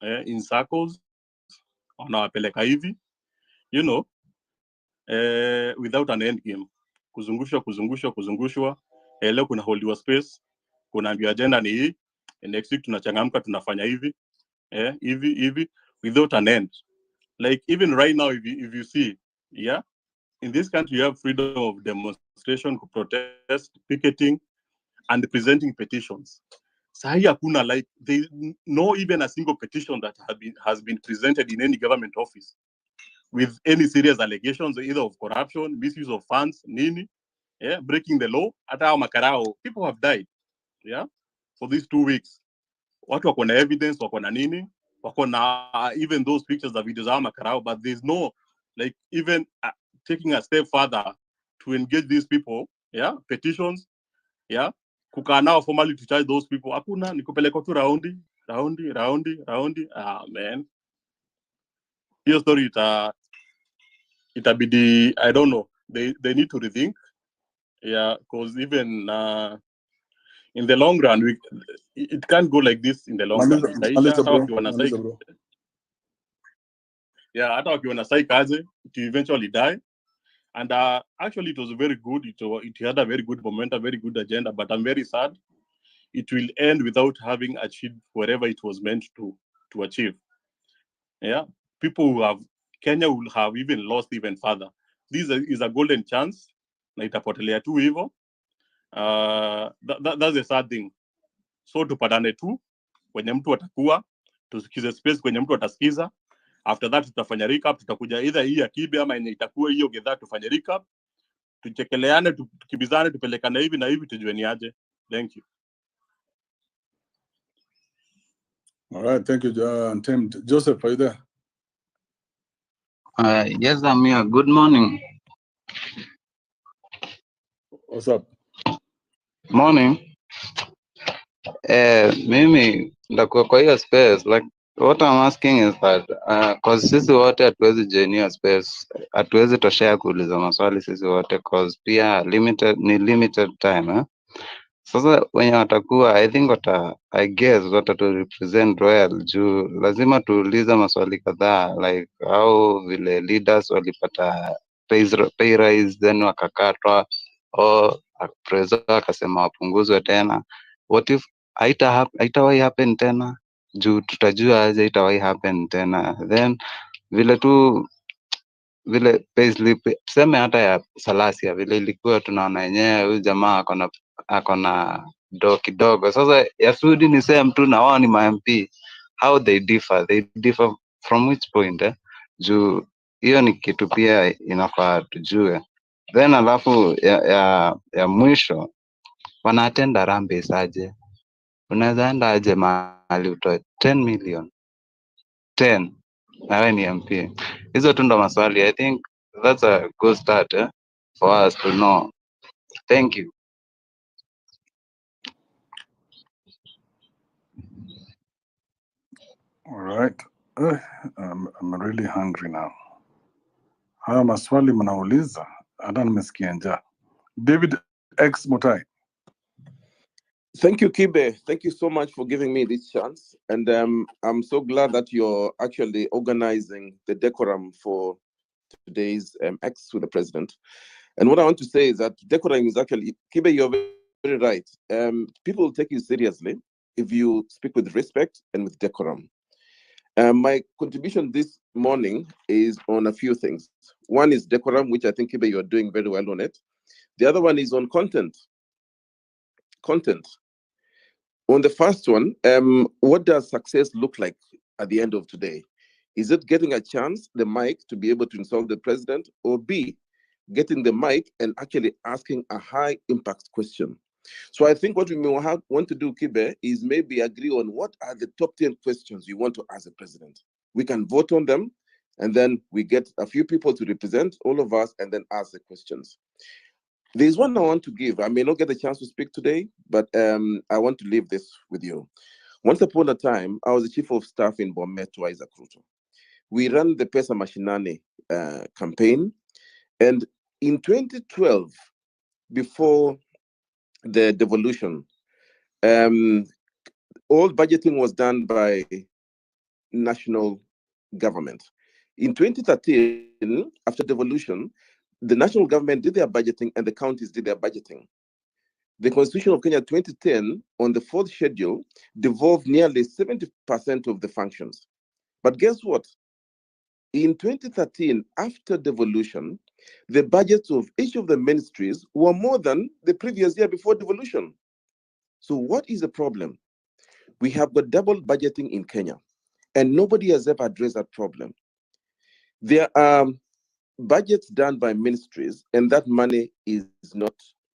in circles, wanawapeleka hivi, you know, without an end game. Kuzungushwa. Leo kuna holdiwa space, kuna ambiwa agenda ni hii, next week tunachangamka tunafanya hivi, hivi, without an end. Like even right now, if you see, yeah, in this country you have freedom of demonstration, protest, picketing, and presenting petitions. Sahi hakuna, like there no even a single petition that has been presented in any government office with any serious allegations either of corruption, misuse of funds, nini, breaking the law. Hata makarao, people have died, for these 2 weeks. Watu wako na evidence, wako na nini, wako na even those pictures of videos za makarao, but there's no like even taking a step further to engage these people, petitions, kukaa nao formally to charge those people. Hakuna, ni kupeleka tu raundi. Man, hiyo story itabidi, I don't know, they need to rethink, because even in the long run it can't go like this in the long run. Hata wakiwa na sai kaze, to eventually die. And actually it was very good. It had a very good momentum, very good agenda, but I'm very sad it will end without having achieved whatever it was meant to achieve. People who have, Kenya will have even lost even further. This is a golden chance, na itapotelea tu hivyo. That's a sad thing. So tupatane tu kwenye mtu atakuwa, tusikize space kwenye mtu atasikiza. After that tutafanya recap, tutakuja either hii ya Kibe ama yenye itakuwa hiyo gedha, tufanye recap, tuchekeleane, tukibizane, tupelekane hivi na hivi, tujue ni aje. Thank you. All right, thank you, Tim. Joseph, are you there? Yes, I'm here. Good morning. What's up? Morning. Mimi ndakuwa kwa hiyo space, like what I'm asking is that cause sisi wote hatuwezi join space, hatuwezi toshea kuuliza maswali sisi wote, cause pia limited time. Sasa wenye watakuwa, I think I guess to represent Royal juu lazima tuulize maswali kadhaa, like how vile leaders walipata pay rise then wakakatwa, au president akasema wapunguzwe tena. What if haitawahi happen tena? Juu tutajua aje haitawahi happen tena? Then vile payslip tuseme hata ya Salasia vile ilikuwa tunaona yenyewe huyu jamaa akona do kidogo. Sasa ya Sudi ni same tu na wao ni ma-MP. How they differ from which point? Juu hiyo ni kitu pia inafaa tujue. Then alafu ya mwisho, wanatenda Harambee aje? Unaweza enda aje mahali utoe 10 million 10 na wewe ni MP? Hizo tu ndo maswali. I think that's a good start for us to know. Thank you. All right. I'm really hungry now. Haya maswali mnauliza hata nimesikia njaa. David X Mutai. Thank you, Kibe. Thank you so much for giving me this chance. And I'm so glad that you're actually organizing the decorum for today's X with the president. And what I want to say is that decorum is actually, Kibe, you're very right. People will take you seriously if you speak with respect and with decorum. My contribution this morning is on a few things. One is decorum, which I think, Kibe, you're doing very well on it. The other one is on content. On the first one, what does success look like at the end of today? Is it getting a chance, the mic, to be able to insult the president, or B, getting the mic and actually asking a high impact question? So I think what we may want to do, Kibe, is maybe agree on what are the top 10 questions you want to ask the president. We can vote on them, and then we get a few people to represent all of us and then ask the questions. There's one I want to give. I may not get a chance to speak today, but I want to leave this with you. Once upon a time, I was the chief of staff in Bomet to Isaac Ruto. We ran the Pesa Mashinani campaign. And in 2012, before the devolution, all budgeting was done by national government. In 2013, after devolution, the national government did their budgeting and the counties did their budgeting. The Constitution of Kenya 2010, on the fourth schedule, devolved nearly 70% of the functions. But guess what? In 2013, after devolution, the budgets of each of the ministries were more than the previous year before devolution. So what is the problem? We have got double budgeting in Kenya, and nobody has ever addressed that problem. There are budgets done by ministries, and that money is not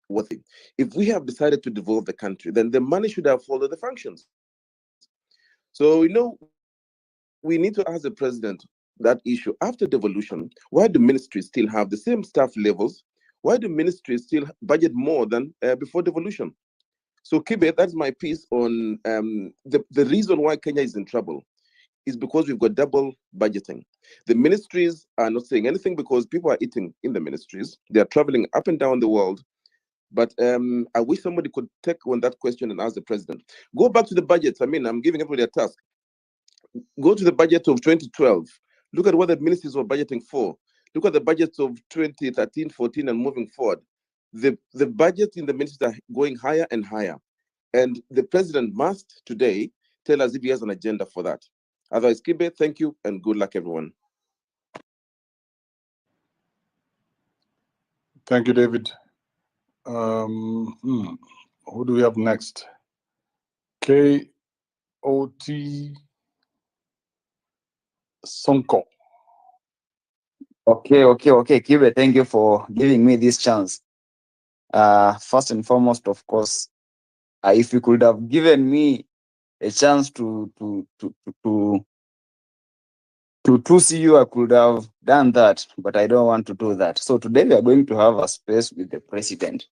worthy. If we have decided to devolve the country, then the money should have followed the functions. So, we need to ask the president that issue. After devolution, why do ministries still have the same staff levels? Why do ministries still budget more than before devolution? So, Kibe, that's my piece on the reason why Kenya is in trouble is because we've got double budgeting. The ministries are not saying anything because people are eating in the ministries. They are traveling up and down the world. But I wish somebody could take on that question and ask the president. Go back to the budgets. I mean, I'm giving everybody a task. Go to the budget of 2012. Look at what the ministries were budgeting for. Look at the budgets of 2013, 14, and moving forward. The budgets in the ministries are going higher and higher. And the president must today tell us if he has an agenda for that. Otherwise, Kibe, thank you and good luck, everyone. Thank you, David. Who do we have next? KOT Sonko. Okay, Kibe, thank you for giving me this chance. First and foremost, of course, if you could have given me a chance to see you, I could have done that, but I don't want to do that. So today we are going to have a space with the president.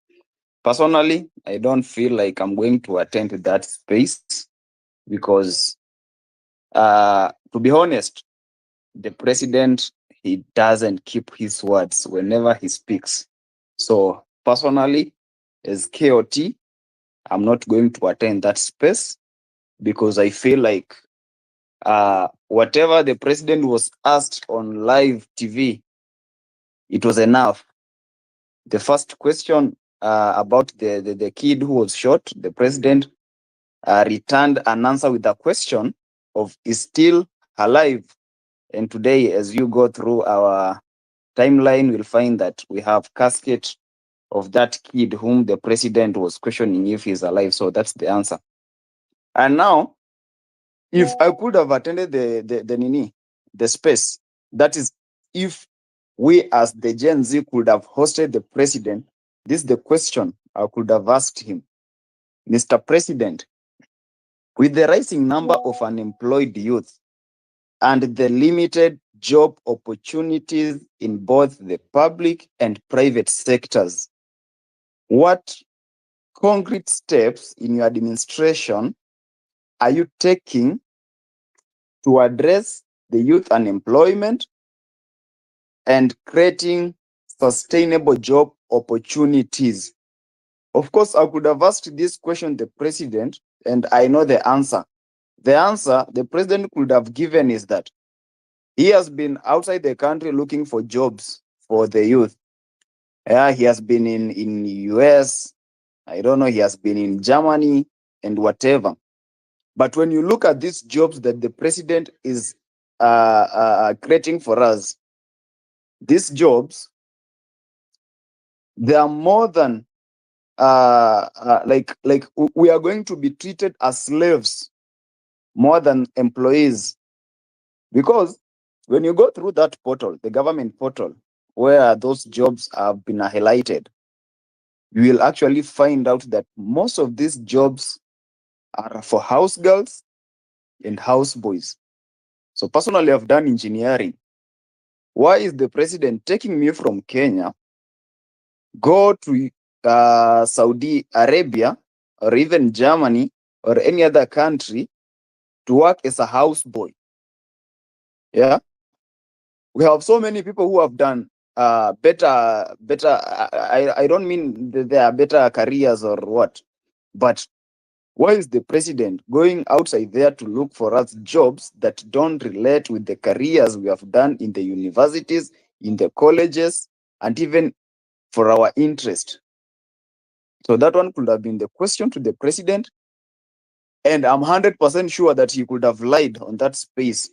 Personally, I don't feel like I'm going to attend that space because, to be honest, the president, he doesn't keep his words whenever he speaks. So personally, as KOT, I'm not going to attend that space because I feel like whatever the president was asked on live TV, it was enough. The first question about the kid who was shot, the president returned an answer with a question of is still alive. And today, as you go through our timeline, we'll find that we have casket of that kid whom the president was questioning if he's alive. So that's the answer. And now, if I could have attended the space, that is, if we as the Gen Z could have hosted the president, this is the question I could have asked him. Mr. President, with the rising number of unemployed youth and the limited job opportunities in both the public and private sectors, what concrete steps in your administration are you taking to address the youth unemployment and creating sustainable job opportunities? Of course, I could have asked this question the president, and I know the answer. The answer the president could have given is that he has been outside the country looking for jobs for the youth. Yeah, he has been in US, I don't know, he has been in Germany and whatever. But when you look at these jobs that the president is creating for us, these jobs, they are more than like we are going to be treated as slaves more than employees. Because when you go through that portal, the government portal, where those jobs have been highlighted, you will actually find out that most of these jobs are for house girls and house boys. So personally, I've done engineering. Why is the president taking me from Kenya, go to Saudi Arabia, or even Germany, or any other country to work as a houseboy? Yeah, we have so many people who have done better. I don't mean that they are better careers or what, but Why is the president going outside there to look for us jobs that don't relate with the careers we have done in the universities, in the colleges, and even for our interest? So that one could have been the question to the president. And I'm 100% sure that he could have lied on that space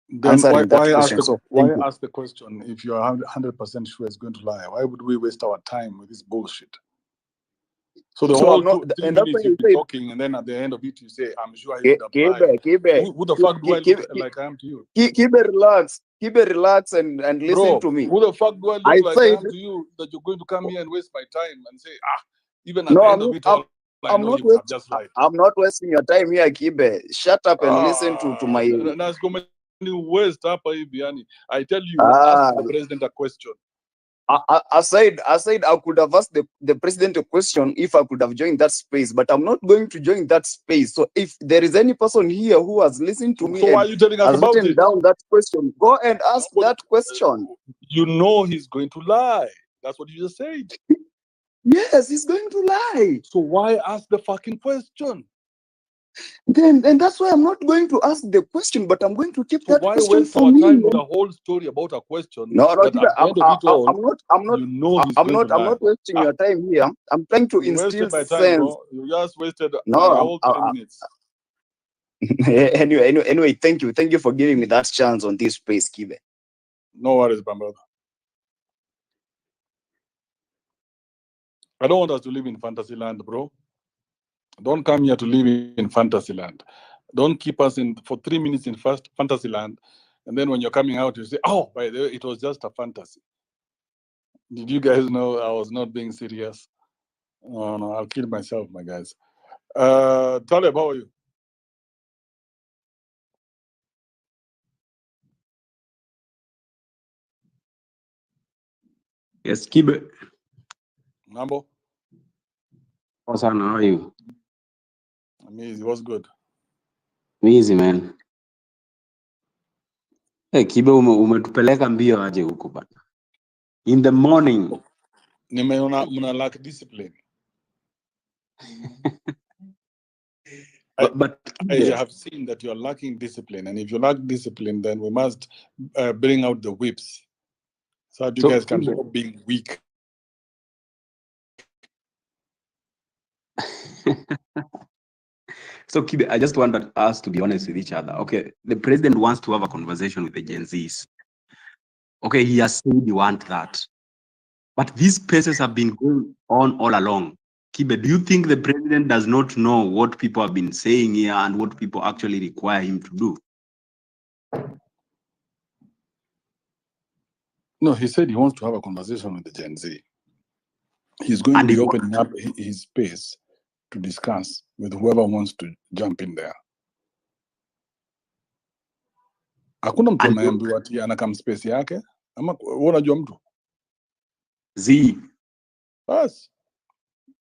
Then answering that question. why ask the question if you are 100% sure it's going to lie? Why would we waste our time with this bullshit? So the whole 3 minutes you've been talking, and then at the end of it you say, "I'm sure he would have lied." Who the fuck do I look like I am to you? Keep it relax and listen to me. Who the fuck do I look like I am to you that you're going to come here and waste my time and say, even at the end of it all, I'm not wasting your time here, Kibe. Shut up and listen to my. I tell you, ask the president a question. Aside, I could have asked the president a question if I could have joined that space, but I'm not going to join that space. So if there is any person here who has listened to me, so why are you telling us about it? Down that question, go and ask that question. You know he's going to lie. That's what you just said. Yes, he's going to lie. So why ask the fucking question? Then that's why I'm not going to ask the question, but I'm going to keep that question for me. Why waste our time with a whole story about a question? No, I'm not wasting your time here. I'm trying to instill sense. Bro. You just wasted my whole 3 minutes. Anyway, thank you for giving me that chance on this space, Kibe. No worries, my brother. I don't want us to live in fantasy land, bro. Don't come here to live in fantasy land. Don't keep us in for 3 minutes in fantasy land, and then when you're coming out, you say, "Oh, by the way, it was just a fantasy." Did you guys know I was not being serious? No, I'll kill myself, my guys. Taleb, how are you? Yes, Kibe. Mambo? Sana, how are you? Amazing. What's good? Easy, man. Hey, Kibe, umetupeleka mbio aje huko bana. In the morning. Nimeona mna lack discipline. But I have seen that you are lacking discipline, and if you lack discipline, then we must bring out the whips so that you guys can stop being weak. So, Kibe, I just wanted us to be honest with each other. Okay, the president wants to have a conversation with the Gen Zs. Okay, he has said he wants that. But these spaces have been going on all along. Kibe, do you think the president does not know what people have been saying here and what people actually require him to do? No, he said he wants to have a conversation with the Gen Z. He's going to be opening up his space to discuss with whoever wants to jump in there. Hakuna mtu anaambiwa ati anakam space yake ama unajua mtu Z. Yes.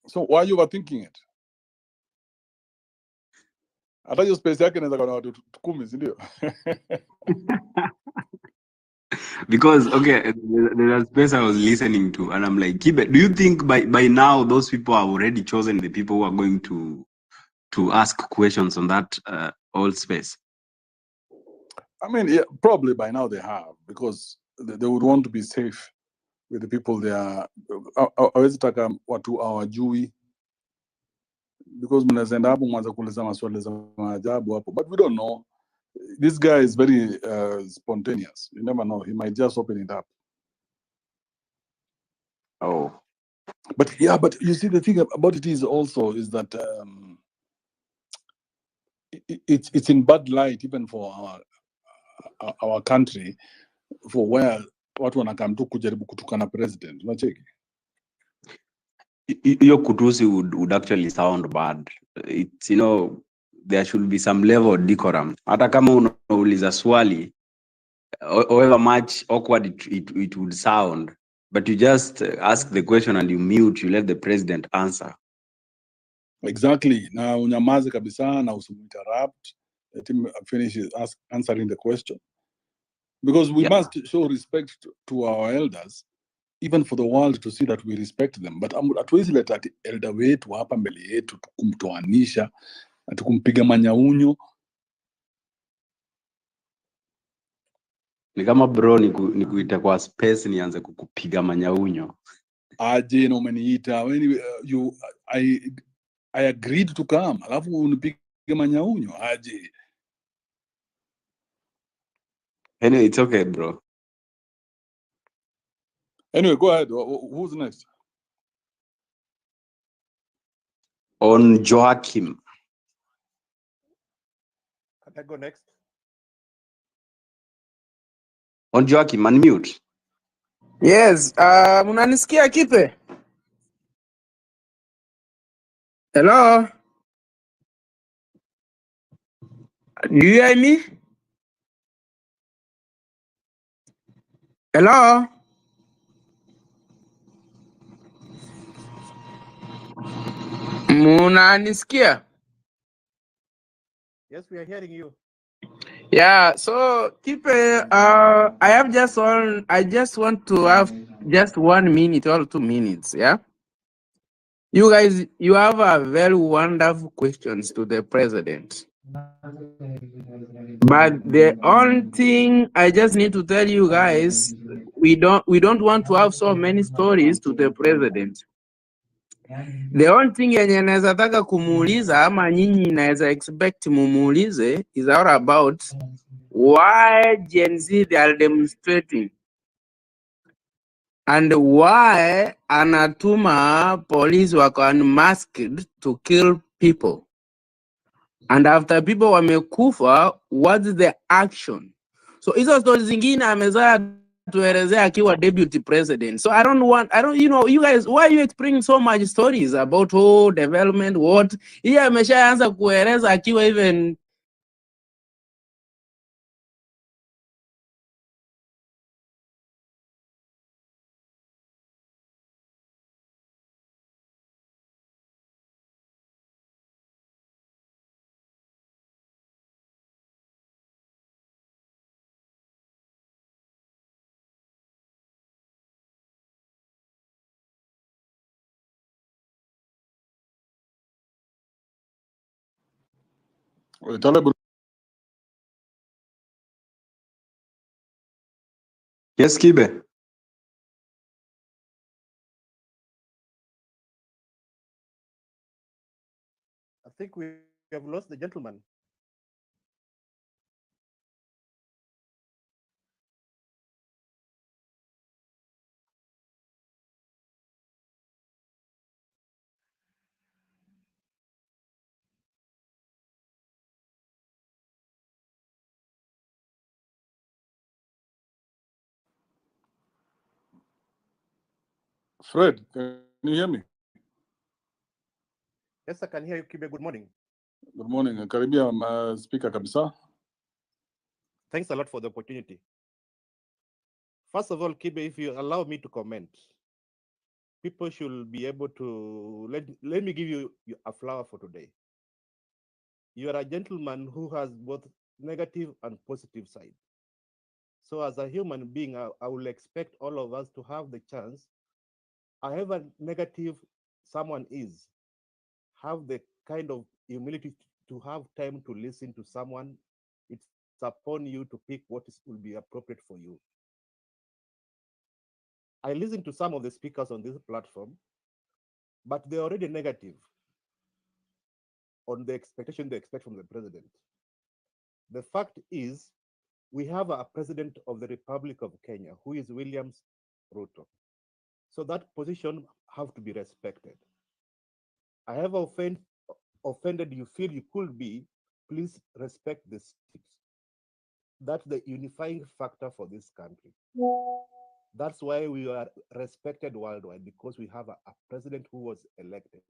So why are you overthinking it? Hata hiyo space yake inaweza kuwa na watu 10, si ndio? Because okay, there's a space I was listening to, and I'm like, Kibe, do you think by now those people have already chosen the people who are going to ask questions on that old space? I mean, yeah, probably by now they have, because they would want to be safe with the people they are. Hawezi taka watu hawajui, because mnaweza hapo mwanza kuuliza maswali za maajabu hapo, but we don't know. This guy is very spontaneous. You never know. He might just open it up. Oh. But yeah, but you see, the thing about it is also is that it's in bad light even for our country, for where watu wanakam tu kujaribu kutukana president. Unacheki? Your kutusi would actually sound bad. It's, you know, there should be some level of decorum. Hata kama unauliza swali, however much awkward it would sound, but you just ask the question and you mute, you let the president answer. Exactly. Na unyamaze kabisa na usimuinterrupt. Let him finish answering the question. Because we must show respect to our elders. even for the world to see that we respect them. But hatuwezi leta ati elder wetu hapa mbele yetu kumtoanisha ati kumpiga manyaunyo. Ni kama bro nikuita kwa space nianze kukupiga manyaunyo. Aje na umeniita I agreed to come, alafu unipige manyaunyo aje. Anyway, it's okay bro. Anyway, go ahead. Who's next? On Joachim. Can I go next? On Joachim, unmute. Yes, munanisikia Kipe? Hello? Do you hear me? Hello? Munanisikia? Yes, we are hearing you. Yeah, so Kipe, I just want to have just 1 minute or 2 minutes, yeah? You guys, you have a very wonderful questions to the president. But the only thing I just need to tell you guys, we don't want to have so many stories to the president. The only thing yenye naweza taka kumuuliza ama nyinyi naweza expect mumuulize is all about why Gen Z they are demonstrating and why anatuma police wako unmasked to kill people. And after people wamekufa, what's the action? So hizo stories zingine amezaa tuelezea akiwa deputy president. So you guys, why are you explaining so much stories about development, what? Yeye ameshaanza kueleza akiwa even Yes, Kibe. I think we have lost the gentleman. Fred, can you hear me? Yes, I can hear you, Kibe. Good morning. Good morning. Karibia speaker kabisa. Thanks a lot for the opportunity. First of all, Kibe, if you allow me to comment, people should be able to let me give you a flower for today. You are a gentleman who has both negative and positive side. So as a human being, I will expect all of us to have the chance, however negative someone is, have the kind of humility to have time to listen to someone. It's upon you to pick what will be appropriate for you. I listened to some of the speakers on this platform, but they're already negative on the expectation they expect from the president. The fact is, we have a president of the Republic of Kenya who is William Ruto. So that position have to be respected. I have offended you feel you could be, please respect the state. That's the unifying factor for this country. That's why we are respected worldwide, because we have a president who was elected.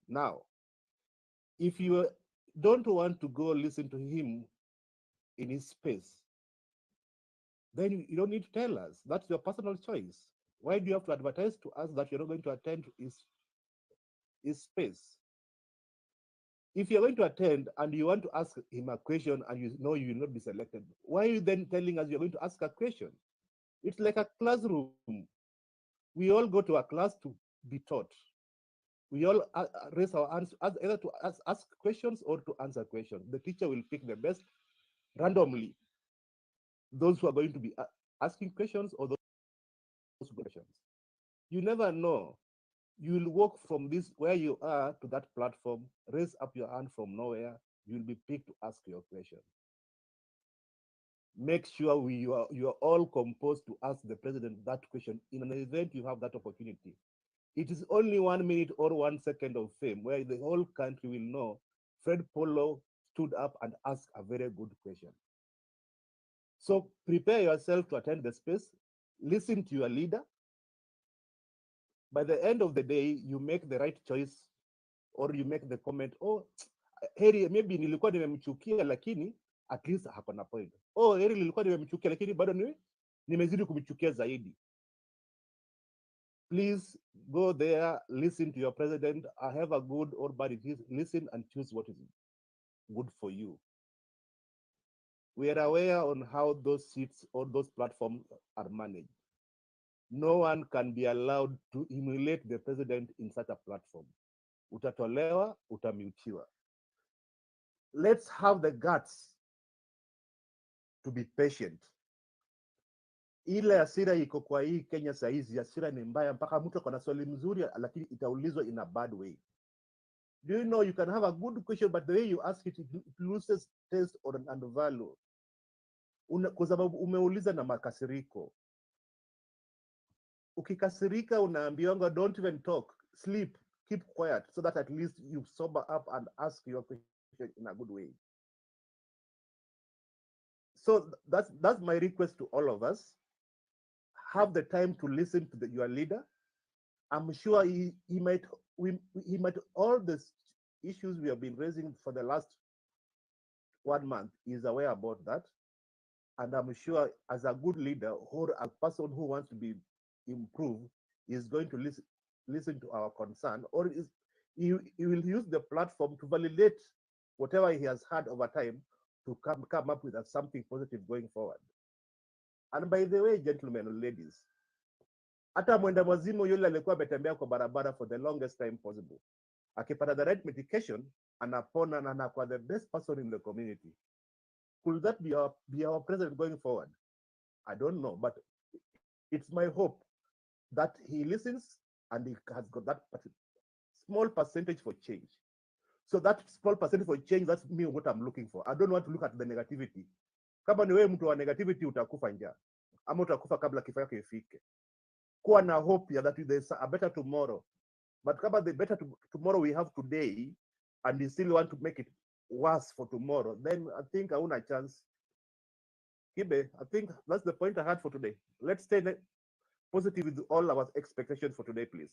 Now, if you don't want to go listen to him in his space, then you don't need to tell us. That's your personal choice. Why do you have to advertise to us that you're not going to attend his space? If you're going to attend and you want to ask him a question and you know you will not be selected, why are you then telling us you're going to ask a question? It's like a classroom. We all go to a class to be taught. We all raise our hands either to ask questions or to answer questions. The teacher will pick the best randomly. Those who are going to be asking questions or those questions. You never know. You will walk from this where you are to that platform, raise up your hand from nowhere. You'll be picked to ask your question. Make sure you are all composed to ask the president that question in an event you have that opportunity. It is only 1 minute or 1 second of fame where the whole country will know Fred Polo stood up and asked a very good question. So prepare yourself to attend the space, listen to your leader. By the end of the day, you make the right choice or you make the comment, oh, heri maybe nilikuwa nimemchukia lakini at least hakuna point. Oh, heri nilikuwa nimemchukia lakini bado nimezidi kumchukia zaidi. Please go there, listen to your president, have a good or bad it is, listen and choose what is good for you. We are aware on how those seats or those platforms are managed. No one can be allowed to emulate the president in such a platform. Utatolewa, utamutiwa. Let's have the guts to be patient. Ile hasira iko kwa hii Kenya saizi, hasira ni mbaya mpaka mtu akona swali mzuri lakini itaulizwa in a bad way. Do you know you can have a good question but the way you ask it loses taste and value. Kwa sababu umeuliza na makasiriko. Ukikasirika unaambiwa don't even talk, sleep, keep quiet so that at least you sober up and ask your question in a good way. So that's my request to all of us. Have the time to listen to your leader. I'm sure he might all the issues we have been raising for the last 1 month is aware about that. And I'm sure as a good leader or a person who wants to be improved is going to listen to our concern, or he will use the platform to validate whatever he has heard over time to come up with something positive going forward. And by the way, gentlemen and ladies, hata mwenda wazimu yule alikuwa ametembea kwa barabara for the longest time possible, akipata the right medication, anapona na anakuwa the best person in the community. Could that be our president going forward? I don't know, but it's my hope that he listens and he has got that small percentage for change. So that small percentage for change, that's me what I'm looking for. I don't want to look at the negativity. Kama ni wewe mtu wa negativity utakufa njaa ama utakufa kabla kifo yako ifike. Kuwa na hope that there's a better tomorrow. But kama the better tomorrow we have today and you still want to make it worse for tomorrow, then I think I won't a chance. Kibe, I think that's the point I had for today. Let's stay positive with all our expectations for today, please.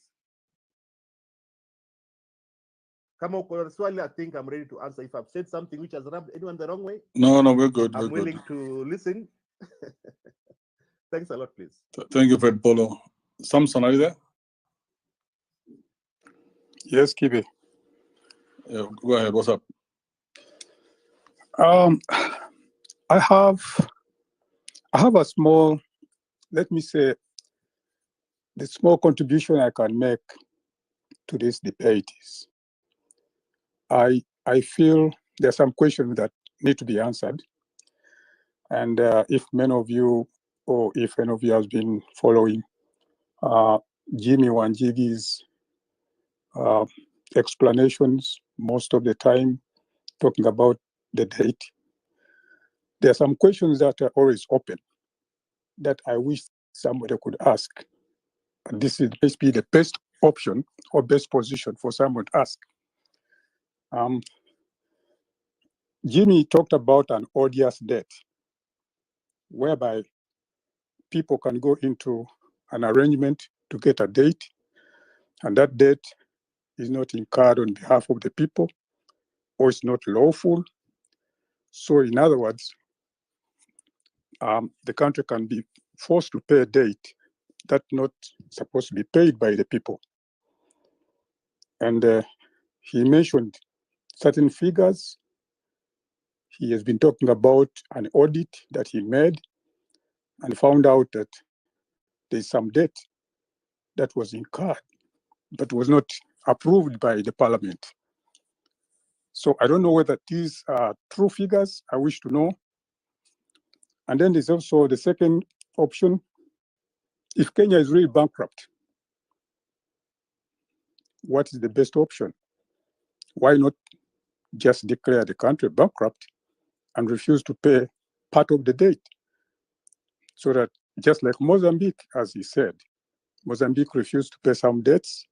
Kama uko na swali, I think I'm ready to answer. If I've said something which has rubbed anyone the wrong way, No, we're good. I'm willing to listen. Thanks a lot, please. Thank you, Fred Polo. Samson, are you there? Yes, Kibe. Yeah, go ahead. What's up? I have a small, let me say, the small contribution I can make to this debate is I feel there are some questions that need to be answered. And if many of you, or if any of you has been following Jimmy Wanjigi's explanations most of the time, talking about the date, there are some questions that are always open that I wish somebody could ask. And this is basically the best option or best position for someone to ask. Jimmy talked about an odious debt, whereby people can go into an arrangement to get a date, and that debt is not incurred on behalf of the people, or it's not lawful. So in other words, the country can be forced to pay a debt that's not supposed to be paid by the people. And he mentioned certain figures. He has been talking about an audit that he made and found out that there's some debt that was incurred, but was not approved by the parliament. So I don't know whether these are true figures. I wish to know. And then there's also the second option. If Kenya is really bankrupt, what is the best option? Why not just declare the country bankrupt and refuse to pay part of the debt? So that just like Mozambique, as he said, Mozambique refused to pay some debts,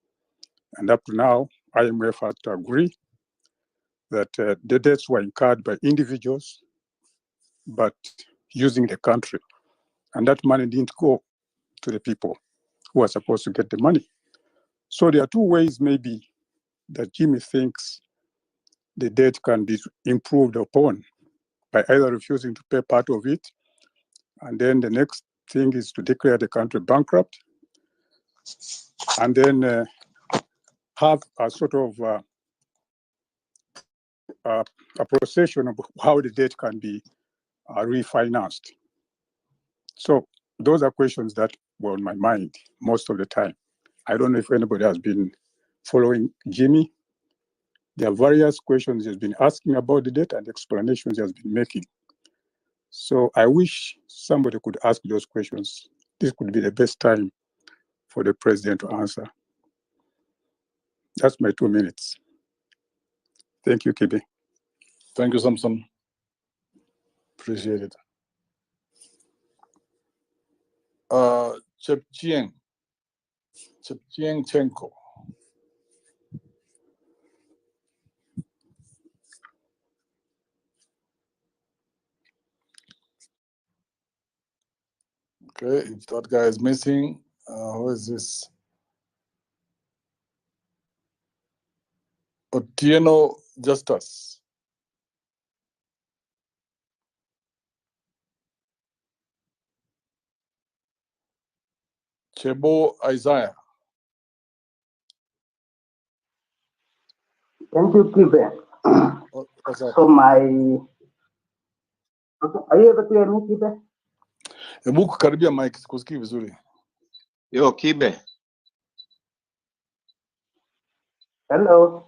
and up to now, IMF had to agree that the debts were incurred by individuals, but using the country. And that money didn't go to the people who are supposed to get the money. So there are two ways maybe that Jimmy thinks the debt can be improved upon by either refusing to pay part of it, and then the next thing is to declare the country bankrupt, and then have a sort of a procession of how the debt can be refinanced. So those are questions that were on my mind most of the time. I don't know if anybody has been following Jimmy. There are various questions he's been asking about the debt and explanations he has been making. So I wish somebody could ask those questions. This could be the best time for the president to answer. That's my 2 minutes. Thank you, Kibe. Thank you, Samson. Appreciate it. Chepchieng Chenko. Okay, if that guy is missing, who is this? Otieno Justus. Chebo Isaiah. Thank you, Kibe. What's up? So are you able to hear me, Kibe? Hebu karibia mic, sikusikii vizuri. Yo, Kibe. Hello.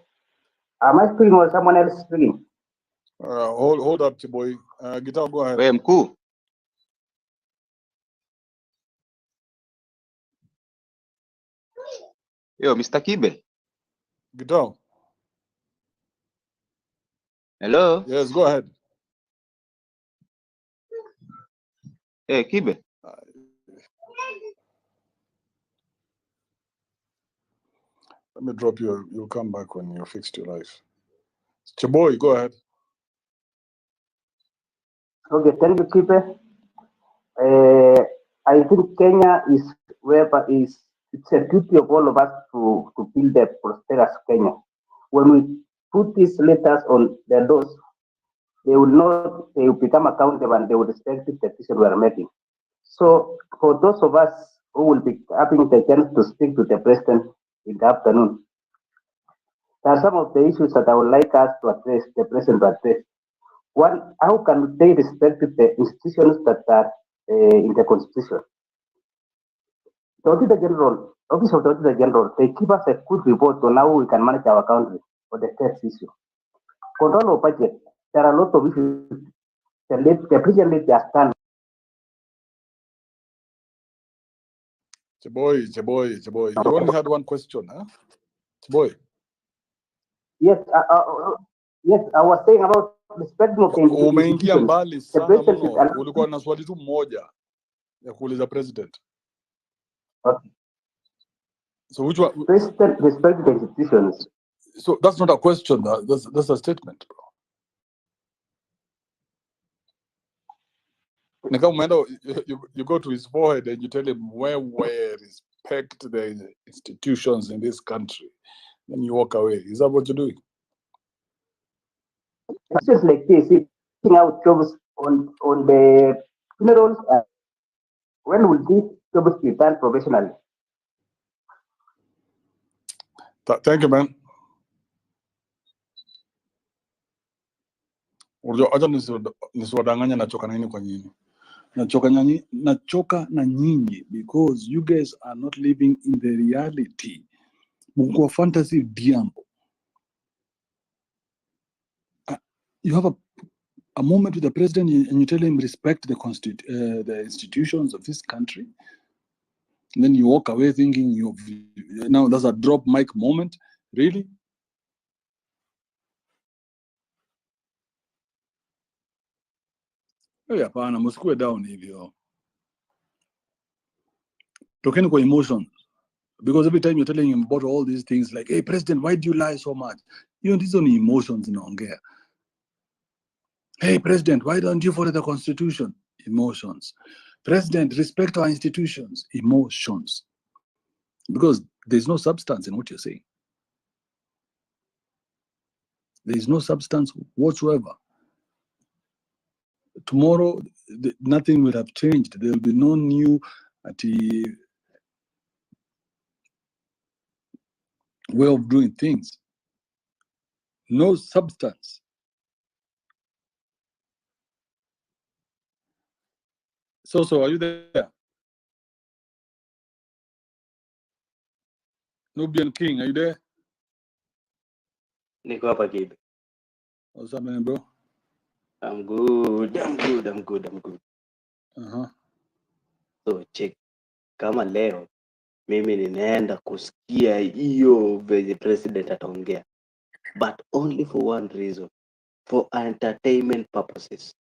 Am I speaking or someone else speaking? Hold up, Chiboy. Guitar, go ahead. We mkuu. Yo, Mr. Kibe. Guitar. Hello. Yes, go ahead. Hey, Kibe. Let me drop you. You'll come back when you fixed your life. Chiboy, go ahead. Okay, thank you, Kibe. I think Kenya is whereby it's a duty of all of us to build a prosperous Kenya. When we put these letters on their doors, they will become accountable and they will respect the decision we are making. So for those of us who will be having the chance to speak to the president in the afternoon, there are some of the issues that I would like us to address, the president to address. One, how can they respect the institutions that are in the constitution? The Auditor General, Office of the Auditor General, they give us a good report on how we can manage our country for the tax issue. Control of budget, there are a lot of issues. The president has done. Chiboy. You only had one question, huh? Chiboy. Yes, yes, I was saying about respecting of the Umeingia institutions. mbali The sana president is mno. Ulikuwa na swali tu moja ya kuuliza president. okay. So which one? President respect the institutions. So that's not a question. That's a statement, bro. You go to his forehead and you tell him where respect the institutions in this country. Then you walk away. Is that what you're doing? It's just like this, sitting out jobs on the funerals. When will these jobs be done professionally? Thank you, man. Unajua acha nisiwadanganya nachoka nini kwa nini. nachoka na nyinyi because you guys are not living in the reality. Mko fantasy diambo. You have a moment with the president and you tell him respect the institutions of this country. And then you walk away thinking now that's a drop mic moment. Really? Hapana, msikue down hivyo. Tokeni kwa emotions. Because every time you're telling him about all these things like, hey, president, why do you lie so much? These are emotions inaongea. Hey, president, why don't you follow the constitution? Emotions. President, respect our institutions. Emotions. Because there's no substance in what you're saying. There is no substance whatsoever. Tomorrow, nothing will have changed. There will be no new way of doing things. No substance. So are you there? Nubian King, are you there? Niko hapa Kibe. What's happening, bro? I'm good. So check. Kama leo mimi ninaenda kusikia hiyo venye president ataongea, but only for one reason, for entertainment purposes.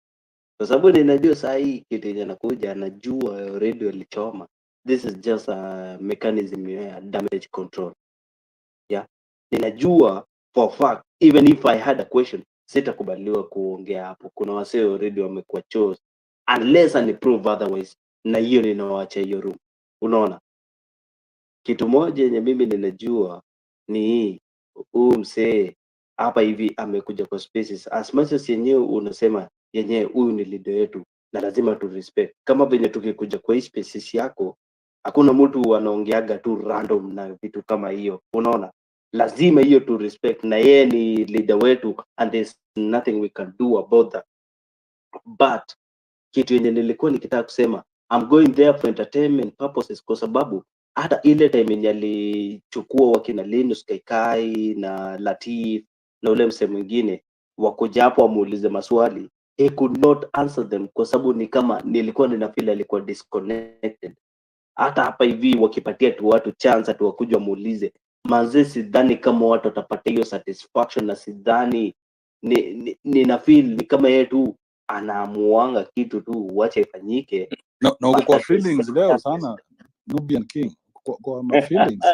Kwa sababu ninajua saa hii kitu yenye nakuja, najua radio lichoma. This is just a mechanism ya damage control. Yeah. Ninajua for fact, even if I had a question, sitakubaliwa kuongea hapo. Kuna wasee already wamekuwa chose unless I prove otherwise, na hiyo ninawaacha hiyo room. Unaona? Kitu moja yenye mimi ninajua ni msee hapa hivi amekuja kwa spaces. As much as yenyewe unasema yenyewe huyu ni leader yetu na lazima tu respect. Kama venye tukikuja kwa hii spaces yako, hakuna mtu anaongeaga tu random na vitu kama hiyo. Unaona? Lazima hiyo tu respect, na yeye ni leader wetu and there's nothing we can do about that. But kitu yenye nilikuwa nikitaka kusema, I'm going there for entertainment purposes, kwa sababu hata ile time yenye alichukua wakina Linus Kaikai na Latif na ule msee mwingine wakuja hapo wamuulize maswali, he could not answer them kwa sababu ni kama nilikuwa ninafeel alikuwa disconnected. Hata hapa hivi wakipatia tu watu chance tu wakuja wamuulize, manze sidhani kama watu watapata hiyo satisfaction, na sidhani nina feel ni kama yeye tu anaamuanga kitu tu wacha ifanyike. Na uko kwa feelings leo sana, Nubian King. Kwa my feelings.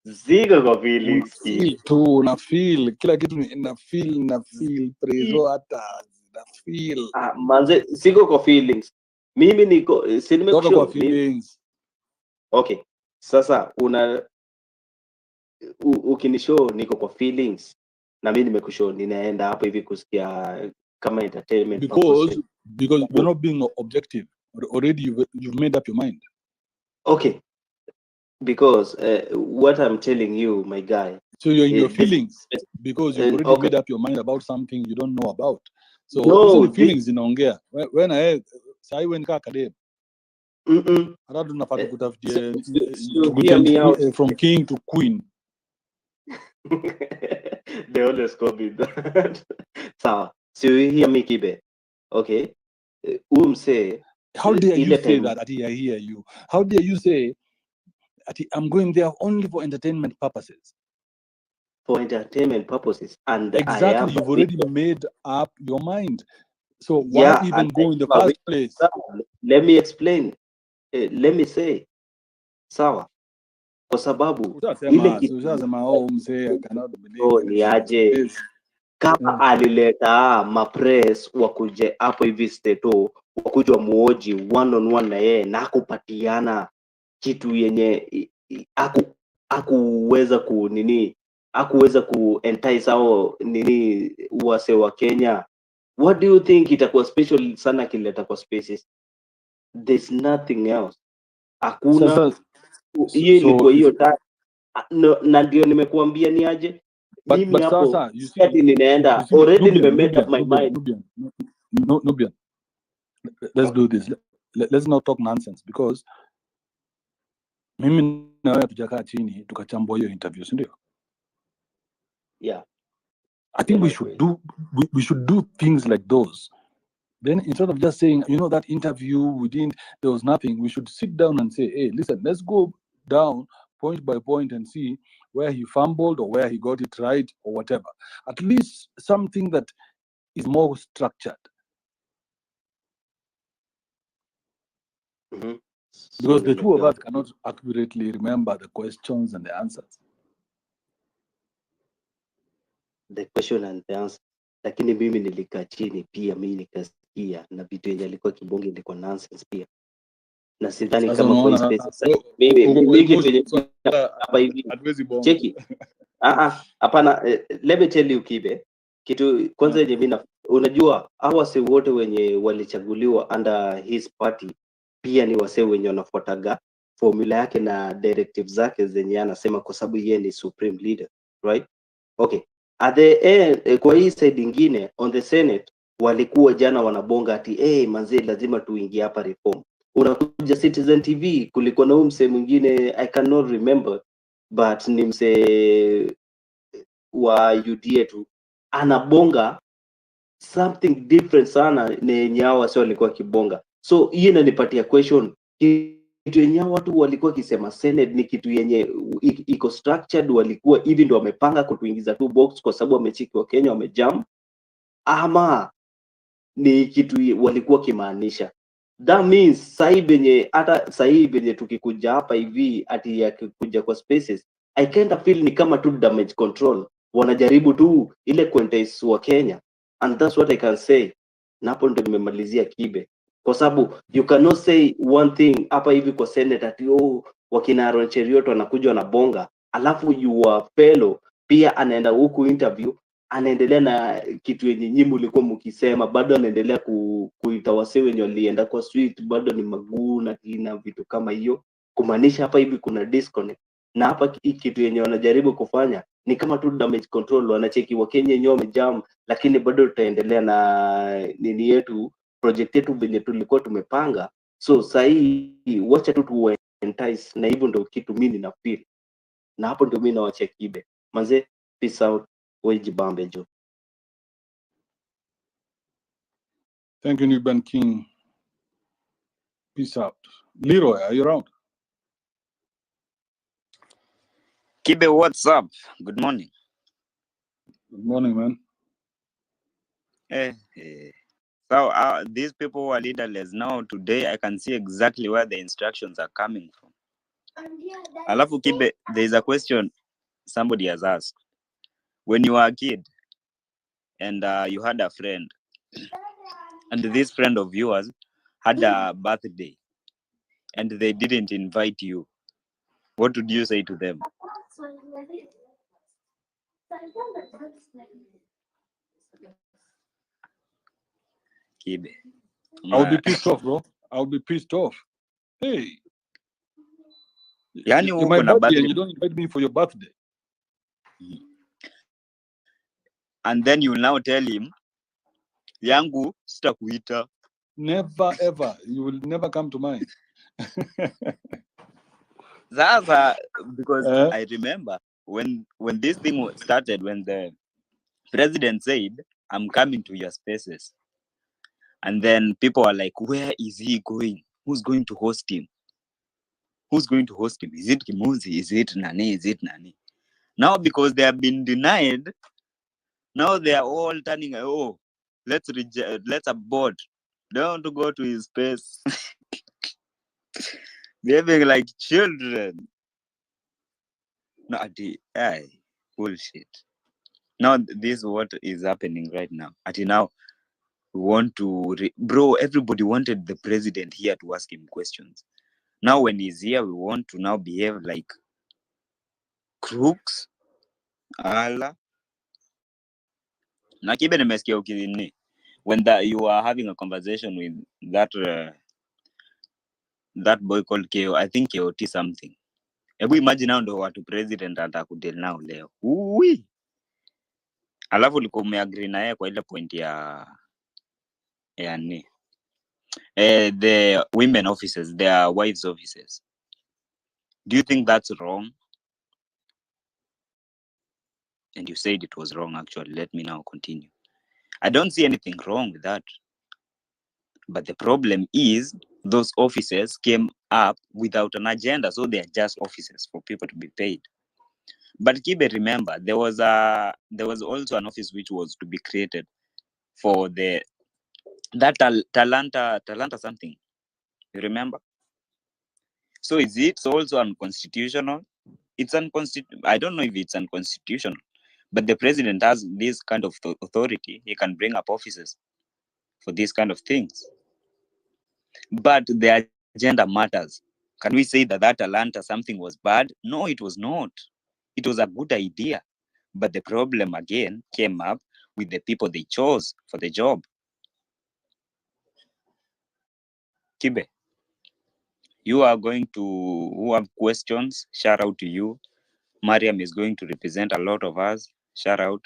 Ziko kwa feelings. Feel tu, na feel kila kitu na feel preso hata na feel. Manze siko kwa feelings. Mimi niko si nimekushow kwa feelings. Okay. Sasa ukinishow niko kwa feelings na mimi nimekushow ninaenda hapo hivi kusikia kama entertainment because you're not being objective. Already you've made up your mind. Okay. Because what I'm telling you, my guy. So you're in your feelings because you've already made up your mind about something you don't know about. So no, feelings inaongea. When I say when ka kadem. Hata tunapata kutafutia from king to queen. They always call me that. So you hear me, Kibe? Okay. Say. How dare you say that? I hear you. How dare you say I'm going there only for entertainment purposes? For entertainment purposes, and exactly, you've already made up your mind. So why even go in the first place? Let me explain. Let me say, sawa. Kwa sababu ni aje kama alileta mapress wakuje hapo hivi steto wakuja muoji one on one na yeye na kupatiana kitu yenye hakuweza hakuweza ku entice au wase wa Kenya. What do you think itakuwa special sana kileta kwa spaces? There's nothing else. Hakuna hiyo ilikuwa hiyo na ndio nimekuambia ni aje mimi hapo ninaenda already nimemade up my mind. Nubian, let's do this. let's not talk nonsense, because mimi na wewe tujakaa chini tukachambua hiyo interview, si ndio? Yeah. I think I agree. we should do things like those. Then instead of just saying, that interview, there was nothing, we should sit down and say, hey, listen, let's go down point by point and see where he fumbled or where he got it right or whatever. At least something that is more structured. Mhm. Because So the two of nimepewa us cannot accurately remember the questions and the answers. the question and the answer, lakini mimi nilikaa chini pia, mimi nikasikia na vitu yenye alikuwa kibonge ilikuwa nonsense pia, na sidhani Sasa kama kwa hii unaona, space sasa mimi kitu yenye hapa hivi hatuwezi bonga. cheki. Hapana, let me tell you Kibe, kitu kwanza yenye mimi unajua hawa wase wote wenye walichaguliwa under his party pia ni wase wenye wanafuataga formula yake na directives zake zenye anasema, kwa sababu yeye ni supreme leader, right? Okay, at the end, kwa hii side ingine on the Senate walikuwa jana wanabonga ati manzi lazima tuingie hapa reform. Unakuja Citizen TV, kulikuwa na huyu msee mwingine I cannot remember, but ni msee wa UDA tu anabonga something different sana na yenye hao wase walikuwa kibonga. So hii inanipatia question, kitu yenye watu walikuwa kisema Senate ni kitu yenye iko structured, walikuwa hivi ndio wamepanga kutuingiza tu box kwa sababu wamechiki wa Kenya wamejam, ama ni kitu walikuwa kimaanisha? That means sahi benye tukikuja hapa hivi ati yakikuja kwa spaces, I kind of feel ni kama tu damage control, wanajaribu tu ile quantize wa Kenya, and that's what I can say. Na hapo ndio nimemalizia Kibe, kwa sababu you cannot say one thing hapa hivi kwa Senate ati wakina Aaron Cheriot wanakuja na bonga, alafu your fellow pia anaenda huku interview anaendelea na kitu yenye nyinyi mlikuwa mkisema, bado anaendelea kuita wase wenye walienda kwa street bado ni maguu na vitu kama hiyo, kumaanisha hapa hivi kuna disconnect. Na hapa kitu yenye wanajaribu kufanya ni kama tu damage control, wanacheki wa Kenya wenyewe wamejam, lakini bado tutaendelea na nini yetu, project yetu venye tulikuwa tumepanga. So sahi wacha tu tu entice, na hivyo ndio kitu mimi nina feel, na hapo ndio mimi nawacha Kibe manze. Peace out. Wejibambe jo. Thank you, Nuban King. Peace out. Leroy, are you around? Kibe, what's up? Good morning. Good morning, man. So these people who are leaderless now, today I can see exactly where the instructions are coming from. Alafu Kibe, there is a question somebody has asked. When you were a kid and you had a friend, and this friend of yours had a birthday and they didn't invite you, what would you say to them? Kibe. I'll be pissed off, bro. I'll be pissed off. Hey. Yani You're my buddy and you don't invite me for your birthday. And then you will now tell him, yangu sitakuita. Never ever. You will never come to mind. That's because I remember when this thing started, when the president said, I'm coming to your spaces. And then people are like, where is he going? Who's going to host him? Who's going to host him? Is it Kimunzi? Is it Nani? Is it Nani? Now, because they have been denied, now they are all turning, let's abort. They want to go to his space. Behaving like children. No, bullshit. Now, this is what is happening right now. Now, we want to... Bro, everybody wanted the president here to ask him questions. Now, when he's here, we want to now behave like crooks. Allah. Na Kibe nimesikia ukini when you are having a conversation with that boy called KO, I think KOT something. Hebu imagine now ndo watu president atakudeal nao leo. Ui. Alafu ulikuwa umeagree na yeye kwa ile point ya ni. the women officers, their wives officers. Do you think that's wrong? And you said it was wrong, actually. Let me now continue. I don't see anything wrong with that. But the problem is those officers came up without an agenda, so they are just officers for people to be paid. But Kibe, remember, there was also an office which was to be created for that Talanta something. You remember? So is it also unconstitutional? It's I don't know if it's unconstitutional, but the president has this kind of authority. He can bring up officers for these kind of things. But the agenda matters. Can we say that Atlanta something was bad? No, it was not. It was a good idea. But the problem again came up with the people they chose for the job. Kibe, you are going to, who have questions, shout out to you. Mariam is going to represent a lot of us. Shout out.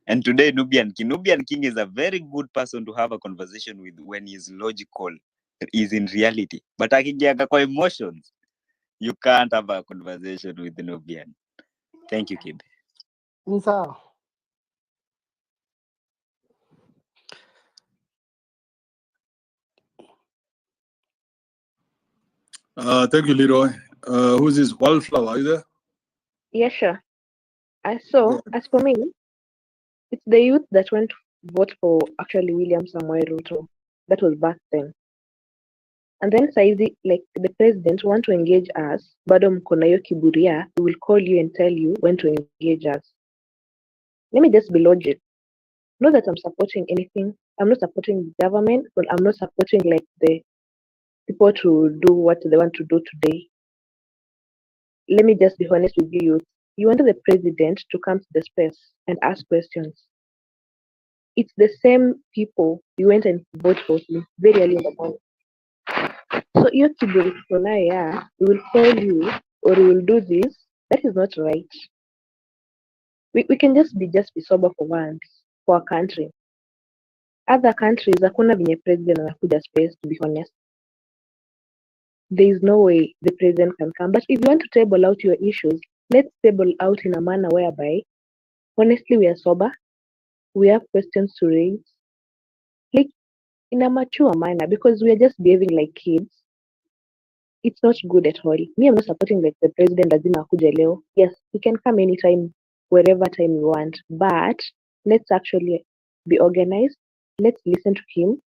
And today, Nubian King is a very good person to have a conversation with when he's logical, is in reality. But akigiaga kwa emotions, you can't have a conversation with Nubian. Thank you, Kibe. Nisa. Thank you, Leroy. Who's this? Wildflower, are you there? Yeah, sure. As for me, it's the youth that went to vote for actually William Samoei Ruto. That was back then. And then saizi, like the president want to engage us, bado mko na hiyo kiburia, we will call you and tell you when to engage us. Let me just be logic. Not that I'm supporting anything. I'm not supporting the government, but I'm not supporting like the people to do what they want to do today. Let me just be honest with you. You wanted the president to come to the space and ask questions. It's the same people you went and vote for him very early in the morning. So your kiburi yeah, we will call you or we will do this. That is not right. We can just be sober for once for our country. Other countries hakuna venye president anakuja space, to be honest. There is no way the president can come. But if you want to table out your issues, let's table out in a manner whereby honestly we are sober, we have questions to raise, like in a mature manner, because we are just behaving like kids. It's not good at all. Me, I'm not supporting like the president lazima akuje leo. Yes, he can come anytime, wherever time you want. But let's actually be organized. Let's listen to him.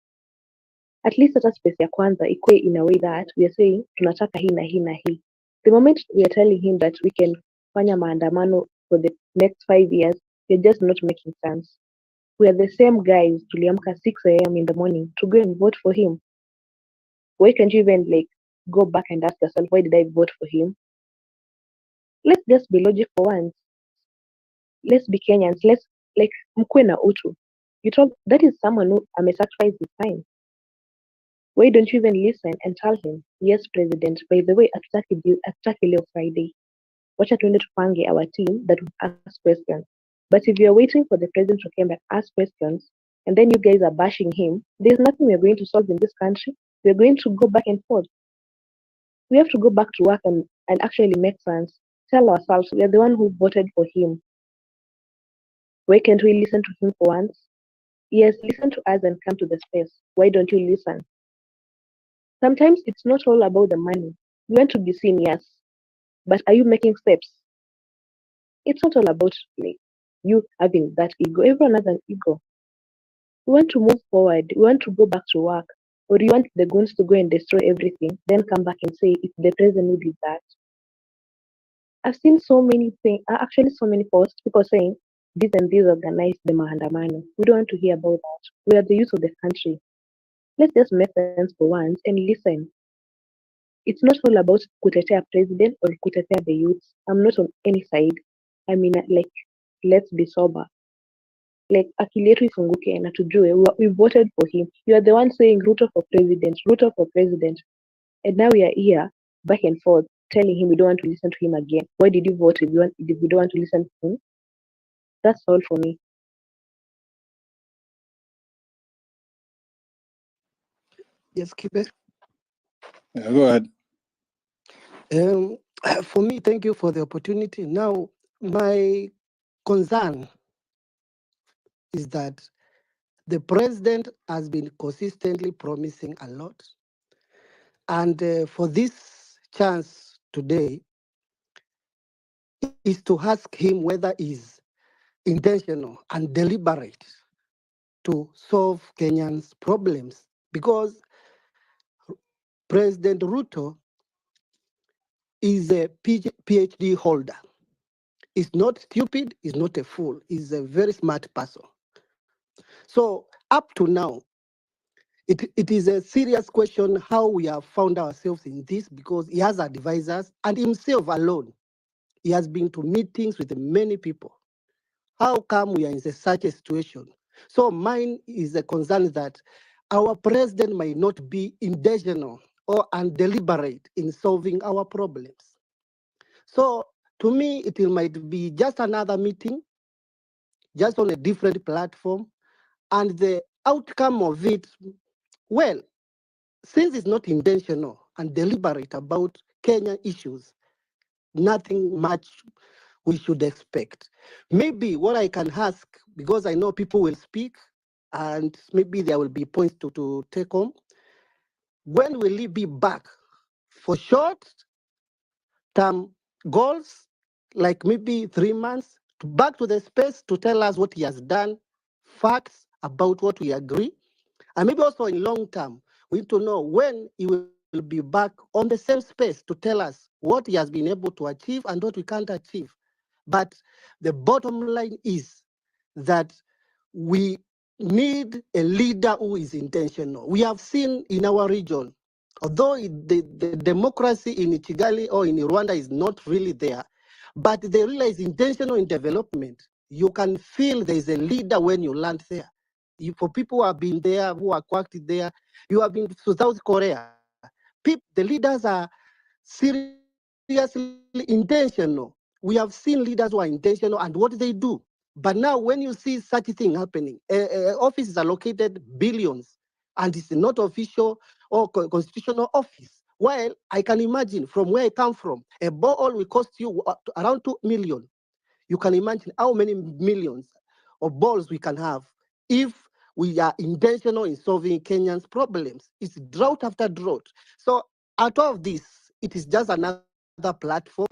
At least hata space ya kwanza ikuwe in a way that we are saying tunataka hii na hii na hii. The moment we are telling him that we can fanya maandamano for the next 5 years, we're just not making sense. We are the same guys tuliamka 6 a.m. in the morning to go and vote for him. Why can't you even like go back and ask yourself, why did I vote for him? Let's just be logic for once. Let's be Kenyans. Let's like mkwe na utu. You told that is someone who may sacrifice his time. Why don't you even listen and tell him, yes, President, by the way, hatutaki leo Friday. Wacha tuende tupange our team that will ask questions. But if you're waiting for the president to come and ask questions, and then you guys are bashing him, there's nothing we're going to solve in this country. We're going to go back and forth. We have to go back to work and actually make sense. Tell ourselves we are the one who voted for him. Why can't we listen to him for once? Yes, listen to us and come to the space. Why don't you listen? Sometimes it's not all about the money. You want to be seen, yes. But are you making steps? It's not all about like you having that ego. Everyone has an ego. We want to move forward. We want to go back to work. Or you want the goons to go and destroy everything, then come back and say it's the president who did that. I've seen so many things, actually so many posts, people saying this and this organized the maandamano. We don't want to hear about that. We are the youth of the country. Let's just make sense for once and listen. It's not all about kutetea president or kutetea the youth. I'm not on any side. I mean, like, let's be sober. Like, akili yetu ifunguke na tujue we voted for him. You are the one saying Ruto for president, Ruto for president. And now we are here, back and forth, telling him we don't want to listen to him again. Why did you vote if we don't want to listen to him? That's all for me. Yes, Kibe. Yeah, go ahead. For me, thank you for the opportunity. Now, my concern is that the president has been consistently promising a lot. And for this chance today is to ask him whether he's intentional and deliberate to solve Kenyans' problems. Because President Ruto is a PhD holder. He's not stupid, he's not a fool, he's a very smart person. So up to now, it is a serious question how we have found ourselves in this, because he has advisors and himself alone. He has been to meetings with many people. How come we are in such a situation? So mine is a concern that our president might not be intentional or undeliberate in solving our problems. So to me, it might be just another meeting, just on a different platform, and the outcome of it, well, since it's not intentional and deliberate about Kenyan issues, nothing much we should expect. Maybe what I can ask, because I know people will speak and maybe there will be points to take home, when will he be back for short term goals, like maybe 3 months, back to the space to tell us what he has done, facts about what we agree, and maybe also in long term, we need to know when he will be back on the same space to tell us what he has been able to achieve and what we can't achieve. But the bottom line is that we need a leader who is intentional. We have seen in our region, although the democracy in Kigali or in Rwanda is not really there, but they realize intentional in development. You can feel there is a leader when you land there. For people who have been there, who are worked there, you have been to South Korea. The leaders are seriously intentional. We have seen leaders who are intentional and what they do. But now, when you see such a thing happening, offices are located billions, and it's not official or constitutional office. Well, I can imagine from where I come from, a borehole will cost you around 2 million. You can imagine how many millions of balls we can have if we are intentional in solving Kenyans' problems. It's drought after drought. So out of this, it is just another platform.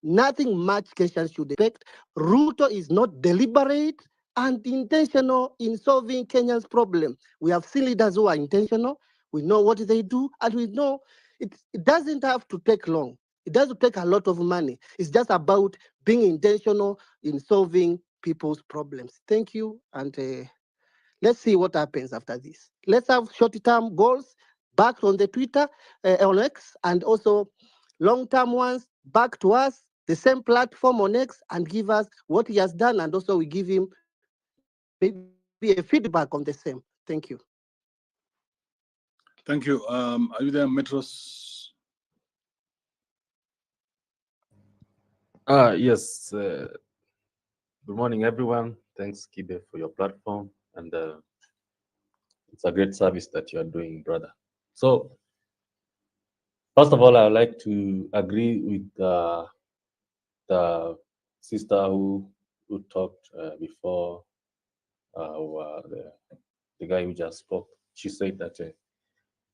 Nothing much Kenyans should expect. Ruto is not deliberate and intentional in solving Kenya's problem. We have seen leaders who are intentional. We know what they do, and we know it doesn't have to take long. It doesn't take a lot of money. It's just about being intentional in solving people's problems. Thank you, and let's see what happens after this. Let's have short-term goals back on the Twitter, on X, and also long-term ones back to us, the same platform on X, and give us what he has done, and also we give him maybe a feedback on the same. Thank you. Thank you. Are you there, Metros? Yes. Good morning, everyone. Thanks, Kibe, for your platform. And it's a great service that you are doing, brother. So, first of all, I would like to agree with the sister who talked before, the guy who just spoke. She said that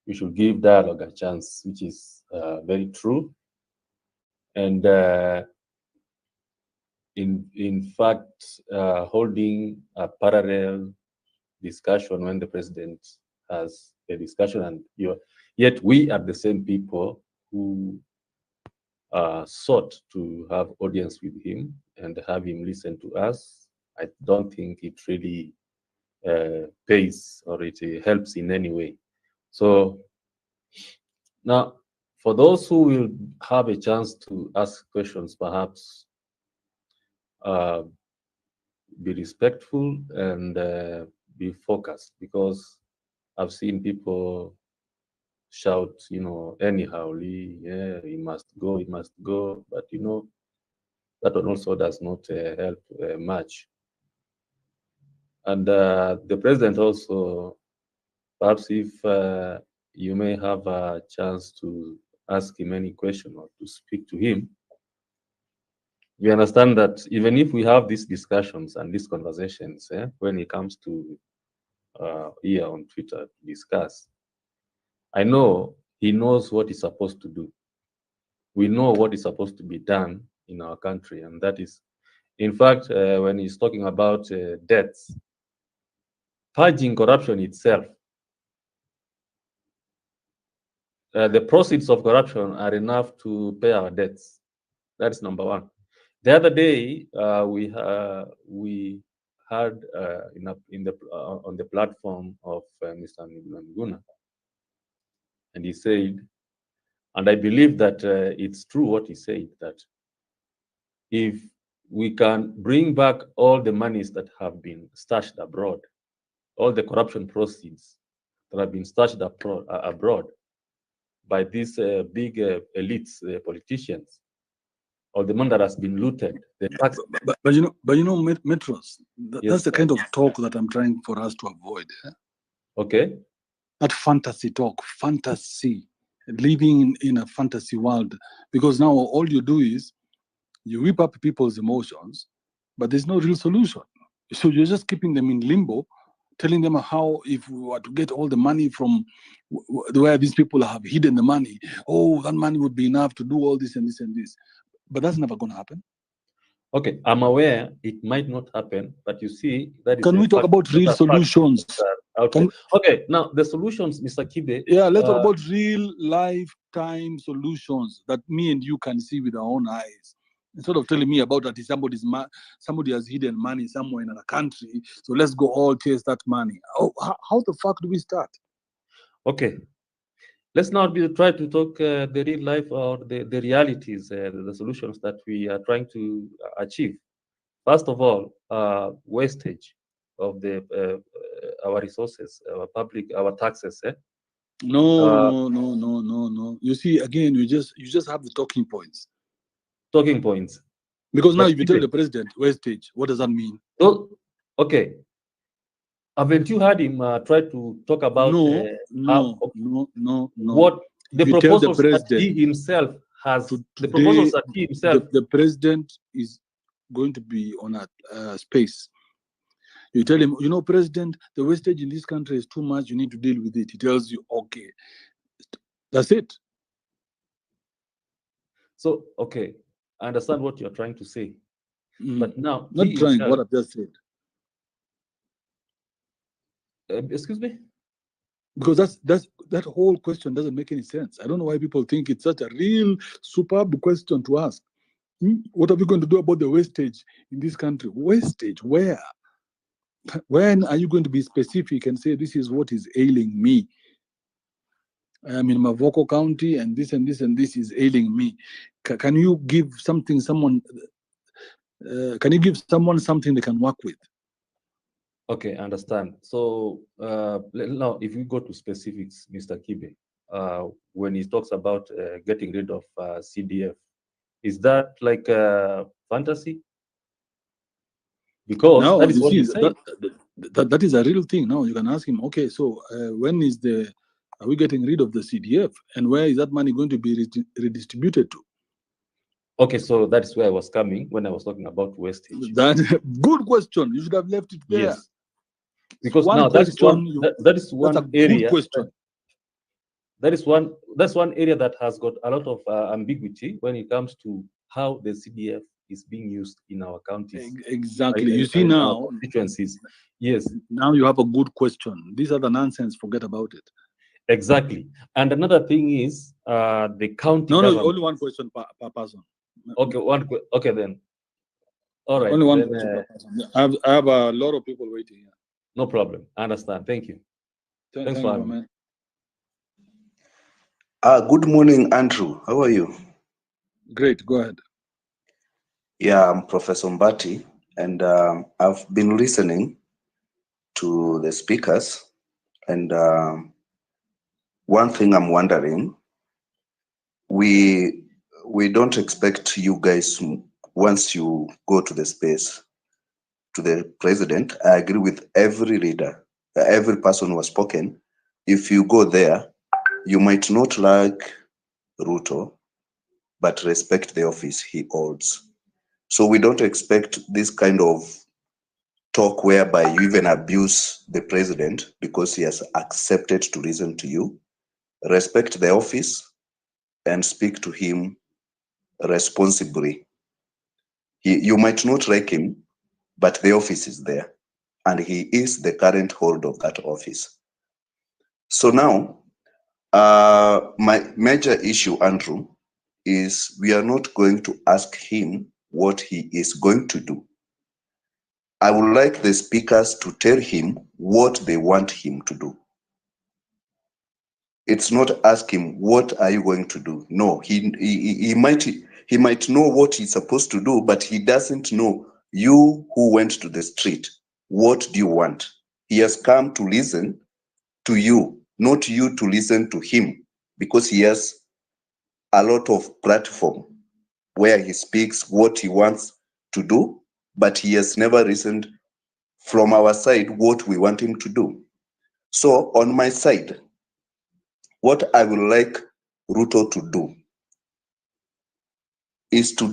we should give dialogue a chance, which is very true. And in fact, holding a parallel discussion when the president has a discussion, and yet we are the same people who sought to have audience with him and have him listen to us. I don't think it really pays or it helps in any way. So now, for those who will have a chance to ask questions, perhaps be respectful and be focused, because I've seen people shout, anyhow, he must go, but that one also does not help much. And the president also, perhaps if you may have a chance to ask him any question or to speak to him. We understand that even if we have these discussions and these conversations, when it comes to here on Twitter to discuss, I know he knows what he's supposed to do. We know what is supposed to be done in our country, and that is, in fact, when he's talking about debts, purging corruption itself, the proceeds of corruption are enough to pay our debts. That's number one. The other day, we heard on the platform of Mr. Miguna, and he said, and I believe that it's true what he said, that if we can bring back all the monies that have been stashed abroad, all the corruption proceeds that have been stashed abroad by these big elites, politicians, or the money that has been looted, the tax. But you know, Metros, Yes, that's the sir. kind of talk that I'm trying for us to avoid. Okay. That fantasy talk, fantasy, living in a fantasy world. Because now all you do is you whip up people's emotions, but there's no real solution. So you're just keeping them in limbo, telling them how, if we were to get all the money from where these people have hidden the money, oh, that money would be enough to do all this and this and this. But that's never going to happen. Okay, I'm aware it might not happen, but you see, that is. Can we talk about real solutions? Okay, now the solutions, Mr. Kibe. Yeah, let's talk about real lifetime solutions that me and you can see with our own eyes. Instead of telling me about that somebody has hidden money somewhere in another country, so let's go all chase that money. Oh, how the fuck do we start? Okay, let's now try to talk the real life or the realities, the solutions that we are trying to achieve. First of all, wastage of our resources, our taxes. No. You see, again, you just have the talking points. Talking points. Because now, if you tell the president wastage, what does that mean? So, okay. Haven't you heard him try to talk about no. What the proposals that he himself has? The proposals that he himself. The president is going to be on a space. You tell him, you know, President, the wastage in this country is too much. You need to deal with it. He tells you, okay, that's it. So, okay, I understand what you're trying to say, but now not trying what I've just said. Excuse me? Because that whole question doesn't make any sense. I don't know why people think it's such a real superb question to ask. What are we going to do about the wastage in this country? Wastage, where? When are you going to be specific and say this is what is ailing me? I am in Mavoko County and this and this and this is ailing me. Can you give someone something they can work with? Okay, I understand. So now, if you go to specifics, Mr. Kibe, when he talks about getting rid of CDF, is that like a fantasy? Because now, that is what he said. That is a real thing. Now you can ask him, okay, so when are we getting rid of the CDF, and where is that money going to be redistributed to? Okay, so that's where I was coming when I was talking about wastage. Good question. You should have left it there. Yes. Because now that is one area. Question. That's one area that has got a lot of ambiguity when it comes to how the CDF is being used in our counties. Exactly. You see now, constituencies. Yes. Now you have a good question. These are the nonsense. Forget about it. Exactly. And another thing is the county. No, only one question per person. Okay, okay then. All right. Only one question per person. I have a lot of people waiting here. No problem. I understand. Thank you. Thanks for having me. Good morning, Andrew. How are you? Great. Go ahead. Yeah, I'm Professor Mbati, and I've been listening to the speakers, and one thing I'm wondering, we don't expect you guys, once you go to the space, to the president, I agree with every leader, every person who has spoken. If you go there, You might not like Ruto, but respect the office he holds. So we don't expect this kind of talk whereby you even abuse the president because he has accepted to listen to you. Respect the office and speak to him responsibly. You might not like him, but the office is there, and he is the current holder of that office. So now, my major issue, Andrew, is we are not going to ask him what he is going to do. I would like the speakers to tell him what they want him to do. It's not ask him, what are you going to do? No, he might know what he's supposed to do, but he doesn't know, you who went to the street, what do you want? He has come to listen to you, not you to listen to him, because he has a lot of platform where he speaks what he wants to do, but he has never listened from our side what we want him to do. So on my side, what I would like Ruto to do is to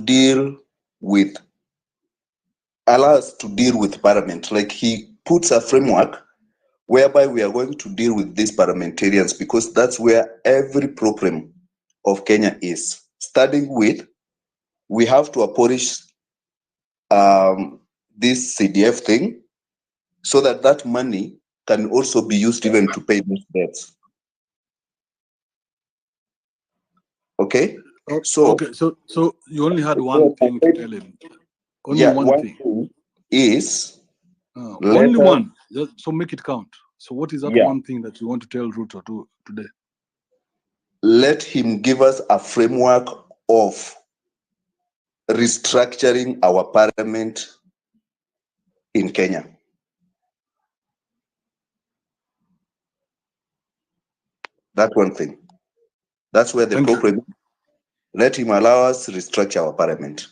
allow us to deal with parliament. Like, he puts a framework whereby we are going to deal with these parliamentarians, because that's where every problem of Kenya is. Starting with, we have to abolish this CDF thing, so that that money can also be used even to pay these debts. Okay? So Okay, so you only had one thing to tell him. Only yeah, one thing. thing is Only one. So make it count. So what is that Yeah. one thing that you want to tell Ruto today? Let him give us a framework of restructuring our parliament in Kenya. That one thing. That's where the Thank you. problem is. Let him allow us to restructure our parliament.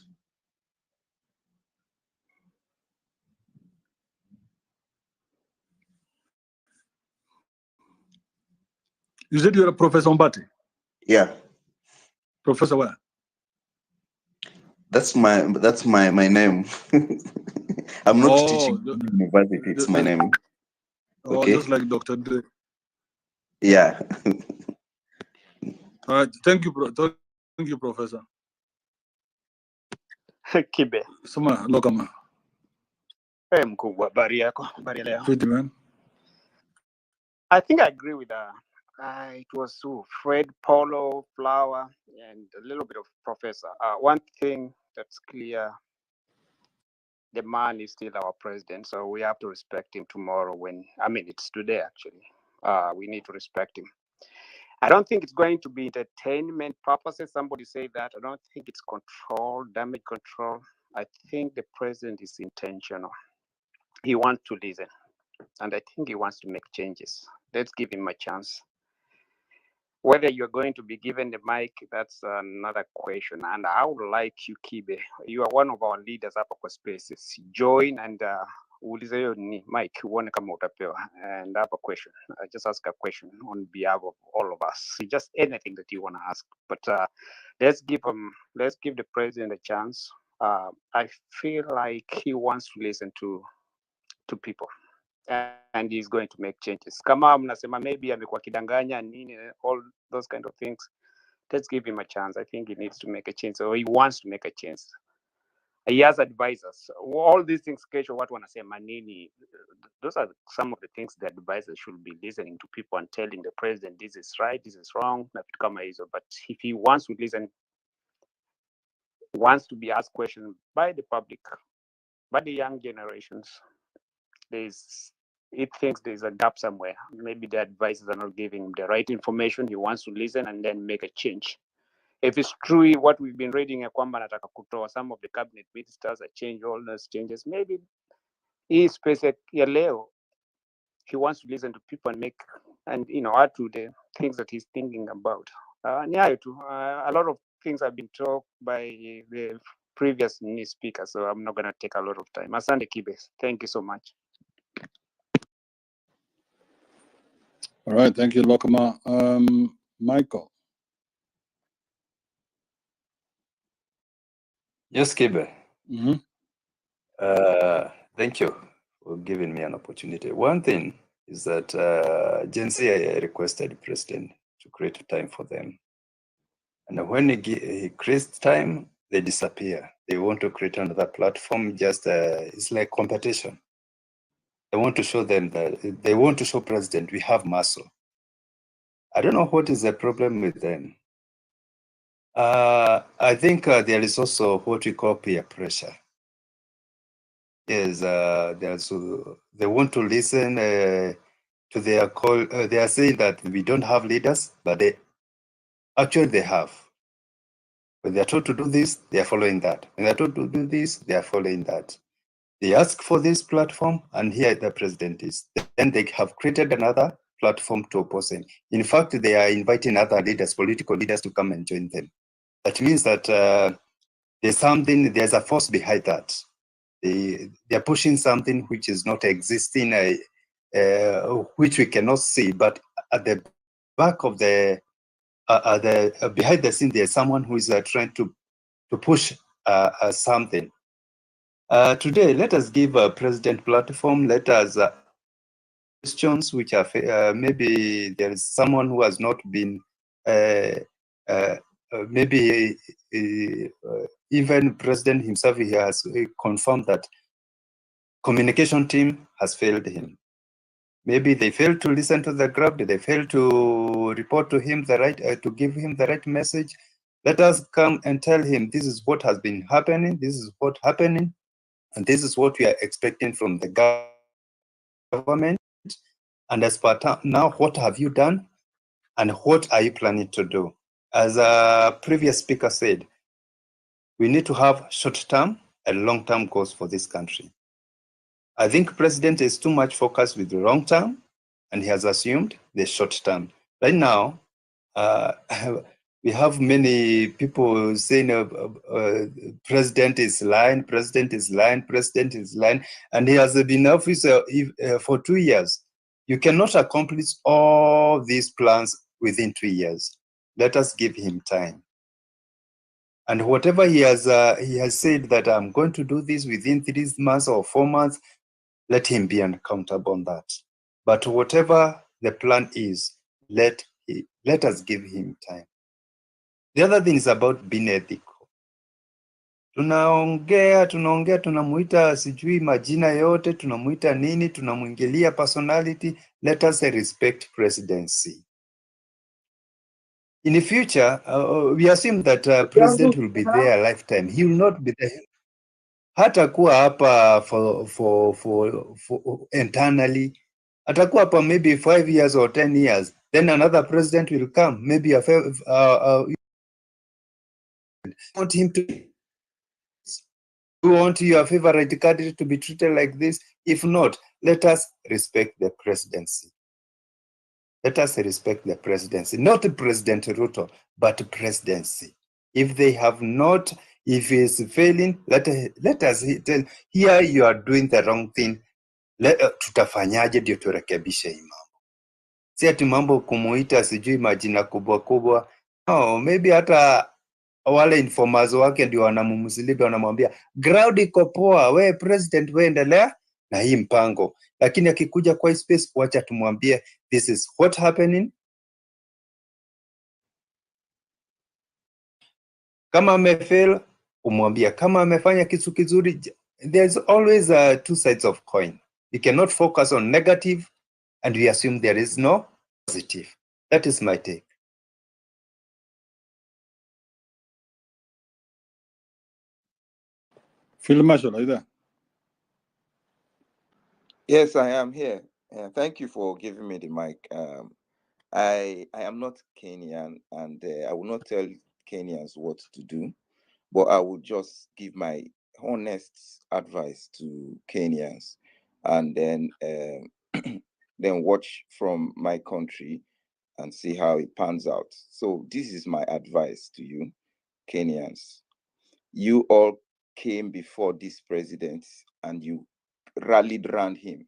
You said you're a Professor Mbati? Yeah. Professor what? That's my name. I'm not teaching in university, it's my name. Okay. Just like Dr. Dre. Yeah. All right. Thank you, thank you, Professor. Kibe. Sema lokama. Mkubwa, habari yako? Habari ya leo? Fiti, man. I think I agree with it was Fred, Paulo, Flower, and a little bit of Professor. One thing that's clear, the man is still our president, so we have to respect him tomorrow it's today actually. We need to respect him. I don't think it's going to be entertainment purposes. Somebody said that. I don't think it's control, damage control. I think the president is intentional. He wants to listen, and I think he wants to make changes. Let's give him a chance. Whether you're going to be given the mic, that's another question. And I would like you, Kibe. You are one of our leaders up for spaces. Join and uulize hiyo ni mic uone kama utapewa. And I have a question. I just ask a question on behalf of all of us. Just anything that you want to ask. But let's give the president a chance. I feel like he wants to listen to people. And he's going to make changes. Kama mnasema maybe amekuwa kidanganya nini, all those kind of things, let's give him a chance. I think he needs to make a change, or he wants to make a change. He has advisors. All these things, kesho watu wanasema nini, those are some of the things the advisors should be listening to people and telling the president this is right, this is wrong, na vitu kama hizo. But if he wants to listen, wants to be asked questions by the public, by the young generations, he thinks there's a gap somewhere. Maybe the advisors are not giving him the right information. He wants to listen and then make a change. If it's true what we've been reading, anataka kutoa some of the cabinet ministers, change all those changes, maybe hii space ya leo, he wants to listen to people and add to the things that he's thinking about. A lot of things have been talked by the previous speakers, so I'm not going to take a lot of time. Asante Kibe, thank you so much. All right, thank you, Lokama. Michael. Yes, Kibe. Mm-hmm. Thank you for giving me an opportunity. One thing is that Gen Z requested President to create time for them. And when he creates time, they disappear. They want to create another platform, just it's like competition. They want to show them that they want to show President we have muscle. I don't know what is the problem with them. I think there is also what we call peer pressure. Is they want to listen to their call. They are saying that we don't have leaders, but they have. When they are told to do this, they are following that. When they are told to do this, they are following that. They ask for this platform, and here the president is. Then they have created another platform to oppose him. In fact, they are inviting other leaders, political leaders, to come and join them. That means that there's a force behind that. They are pushing something which is not existing, which we cannot see, but at the back of behind the scene, there's someone who is trying to push something. Today, let us give a president platform. Let us questions which are maybe there is someone who has not been maybe even president himself, he has confirmed that communication team has failed him. Maybe they failed to listen to the crowd. They failed to report to him the right, to give him the right message. Let us come and tell him this is what has been happening. This is what's happening, and this is what we are expecting from the government. And as per now, what have you done, and what are you planning to do? As a previous speaker said, we need to have short-term and long-term goals for this country. I think president is too much focused with the long term, and he has assumed the short term. Right now, we have many people saying president is lying, president is lying, president is lying, and he has been in office for 2 years. You cannot accomplish all these plans within 2 years. Let us give him time. And whatever he has said that I'm going to do this within 3 months or 4 months, let him be accountable on that. But whatever the plan is, let us give him time. The other thing is about being ethical. Tunaongea, tunamuita sijui majina yote, tunamuita nini, tunamwingilia personality. Let us respect presidency. In the future, we assume that president will be there a lifetime. He will not be there. Hatakuwa hapa for internally. Atakuwa hapa maybe 5 years or 10 years. Then another president will come. Maybe want him to. You want your favorite candidate to be treated like this? If not, let us respect the presidency. Let us respect the presidency, not President Ruto, but presidency. If they have not, if he is failing, let us tell, here you are doing the wrong thing. Tutafanyaje ndio turekebishe hii mambo? Si ati mambo kumuita sijui majina kubwa kubwa. No, maybe hata wale informers wake ndio wanamumsilibi, wanamwambia ground iko poa, we president we endelea na hii mpango, lakini akikuja kwa space, wacha tumwambie this is what happening. Kama amefail umwambia, kama amefanya kitu kizuri. There's always two sides of coin. We cannot focus on negative and we assume there is no positive. That is my take. Phil Marshall, are you there? Yes, I am here. Thank you for giving me the mic. I am not Kenyan, and I will not tell Kenyans what to do, but I will just give my honest advice to Kenyans, and then then watch from my country and see how it pans out. So this is my advice to you, Kenyans. You all came before this president and you rallied around him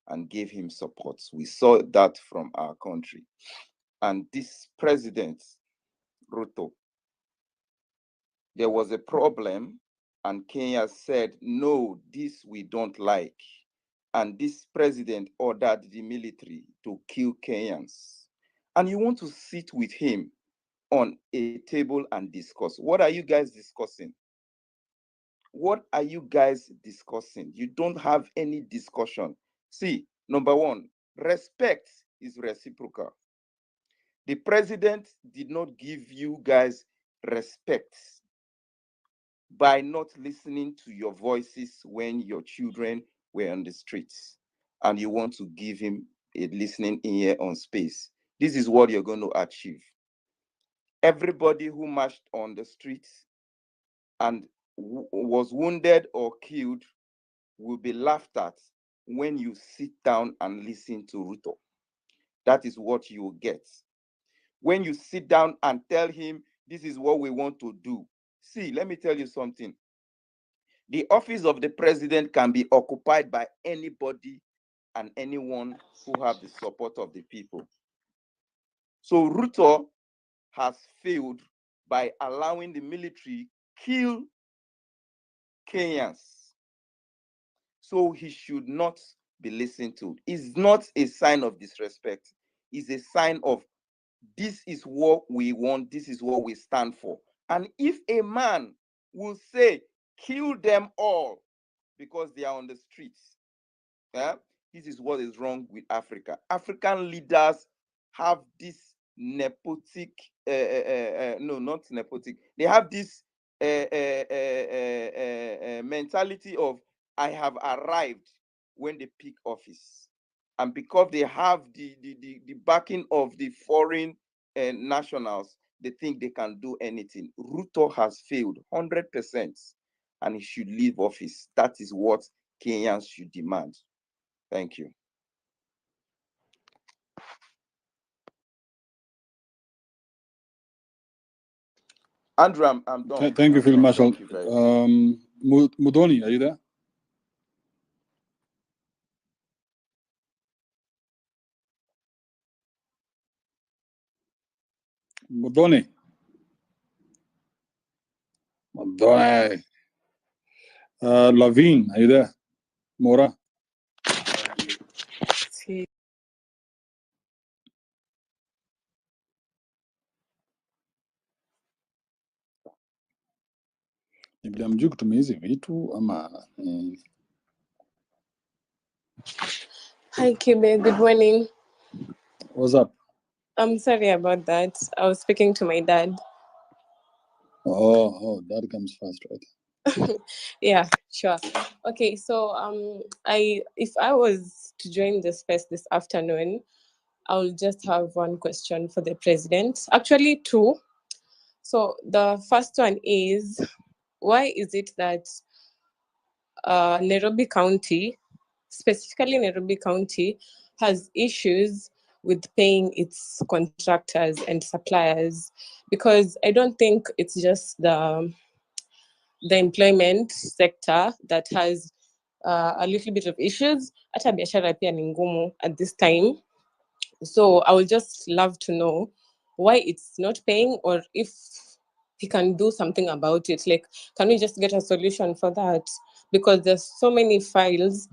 and gave him support. We saw that from our country. and this president, Ruto. There was a problem, and Kenya said, no, this we don't like. And this president ordered the military to kill Kenyans. And you want to sit with him on a table and discuss. What are you guys discussing? What are you guys discussing? You don't have any discussion. See, number one, respect is reciprocal. The president did not give you guys respect by not listening to your voices when your children were on the streets, and you want to give him a listening ear on space. This is what you're going to achieve. Everybody who marched on the streets and was wounded or killed will be laughed at when you sit down and listen to Ruto. That is what you will get. When you sit down and tell him, this is what we want to do. See, let me tell you something. The office of the president can be occupied by anybody and anyone who have the support of the people. So Ruto has failed by allowing the military kill Kenyans. So he should not be listened to. It's not a sign of disrespect. It's a sign of, this is what we want, this is what we stand for. And if a man will say, kill them all because they are on the streets, this is what is wrong with Africa. African leaders have this nepotic, no, not nepotic, they have this mentality of, I have arrived when they pick office. And because they have the backing of the foreign nationals, they think they can do anything. Ruto has failed 100%, and he should leave office. That is what Kenyans should demand. Thank you. Andrew, I'm done. Thank you, Field Marshal. Thank you very much. Mudoni, are you there? Mudoni. Lavin, are you there? Mora. Sí. Hamjui kutumia hizi vitu ama Hi, Kibe. Good morning. What's up? I'm sorry about that. I was speaking to my dad. Oh, that comes first, right? Yeah, sure. Okay, so if I was to join the space this afternoon, I'll just have one question for the president. Actually, two. So the first one is, why is it that Nairobi County, specifically Nairobi County, has issues with paying its contractors and suppliers? Because I don't think it's just the employment sector that has a little bit of issues. Hata biashara pia ni ngumu at this time. So I would just love to know why it's not paying, or if he can do something about it. Like, can we just get a solution for that? Because there's so many files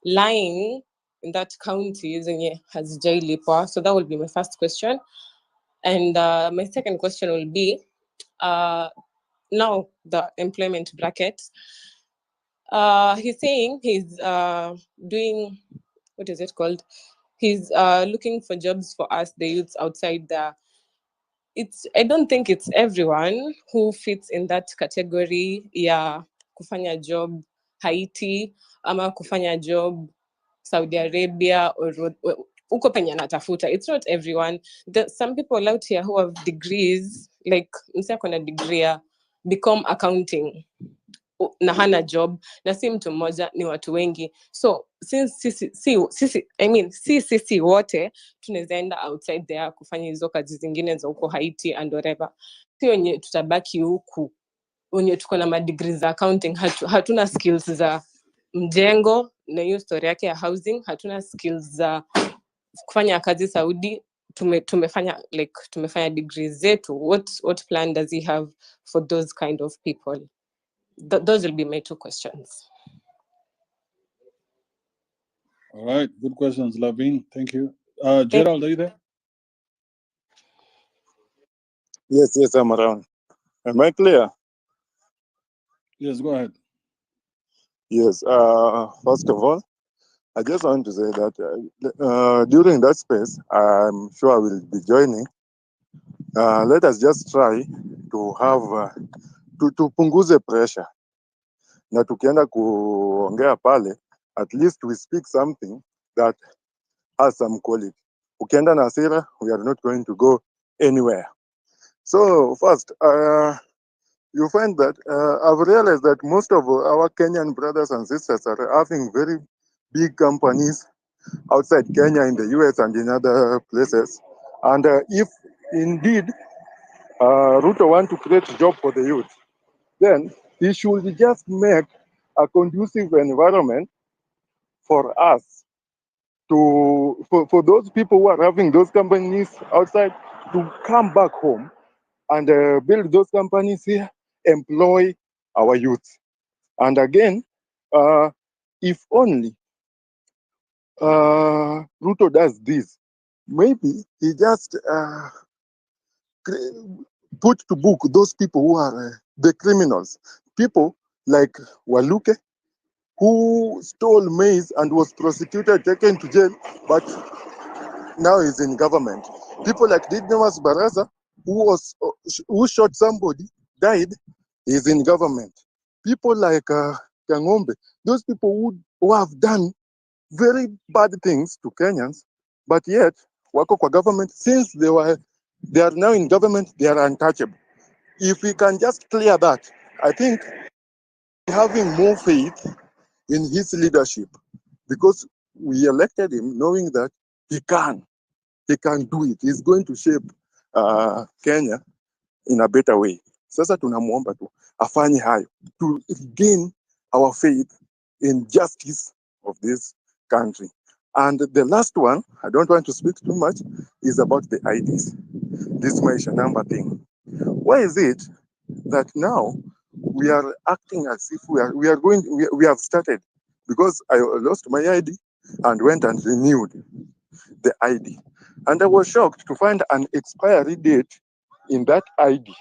lying in that county has jailipwa. So that will be my first question. And my second question will be, now the employment bracket. He's saying he's doing, what is it called? He's looking for jobs for us, the youths outside there. I don't think it's everyone who fits in that category ya kufanya job Haiti ama kufanya job Saudi Arabia or uko penye natafuta. It's not everyone. Some people out here who have degrees, like mse akona degree ya become accounting na hana job, na si mtu mmoja, ni watu wengi. So since sisi wote tunaweza enda outside there kufanya hizo kazi zingine za huko Haiti and whatever. Si wenye tutabaki huku wenye tuko na madegree za accounting, hatuna skills za mjengo, na hiyo story yake ya housing, hatuna skills za kufanya kazi Saudi, tumefanya degrees zetu. What plan does he have for those kind of people? Those will be my two questions. All right, good questions, Lavin. Thank you. Gerald, are you there? Yes, I'm around. Am I clear? Yes, go ahead. Yes. First of all, I just want to say that during that space, I'm sure I will be joining. Let us just try to have tupunguze pressure, na tukienda kuongea pale, at least we speak something that has some quality. Ukienda na hasira, we are not going to go anywhere. So first, you find that I've realized that most of our Kenyan brothers and sisters are having very big companies outside Kenya, in the US and in other places. And if indeed Ruto want to create a job for the youth, then he should just make a conducive environment for us for those people who are having those companies outside to come back home and build those companies here, employ our youth. And again, if only Ruto does this, maybe he just put to book those people who are the criminals. People like Waluke, who stole maize and was prosecuted, taken to jail, but now he's in government. People like Didnemas Baraza, who shot somebody, died, is in government. People like Kangombe, those people who have done very bad things to Kenyans, but yet wako kwa government. Since they are now in government, they are untouchable. If we can just clear that, I think having more faith in his leadership, because we elected him knowing that he can do it. He's going to shape Kenya in a better way. Sasa tunamuomba tu afanye hayo to regain our faith in justice of this country. And the last one, I don't want to speak too much, is about the IDs, this Maisha number thing. Why is it that now we are acting as if we have started? Because I lost my ID and went and renewed the ID. And I was shocked to find an expiry date in that ID.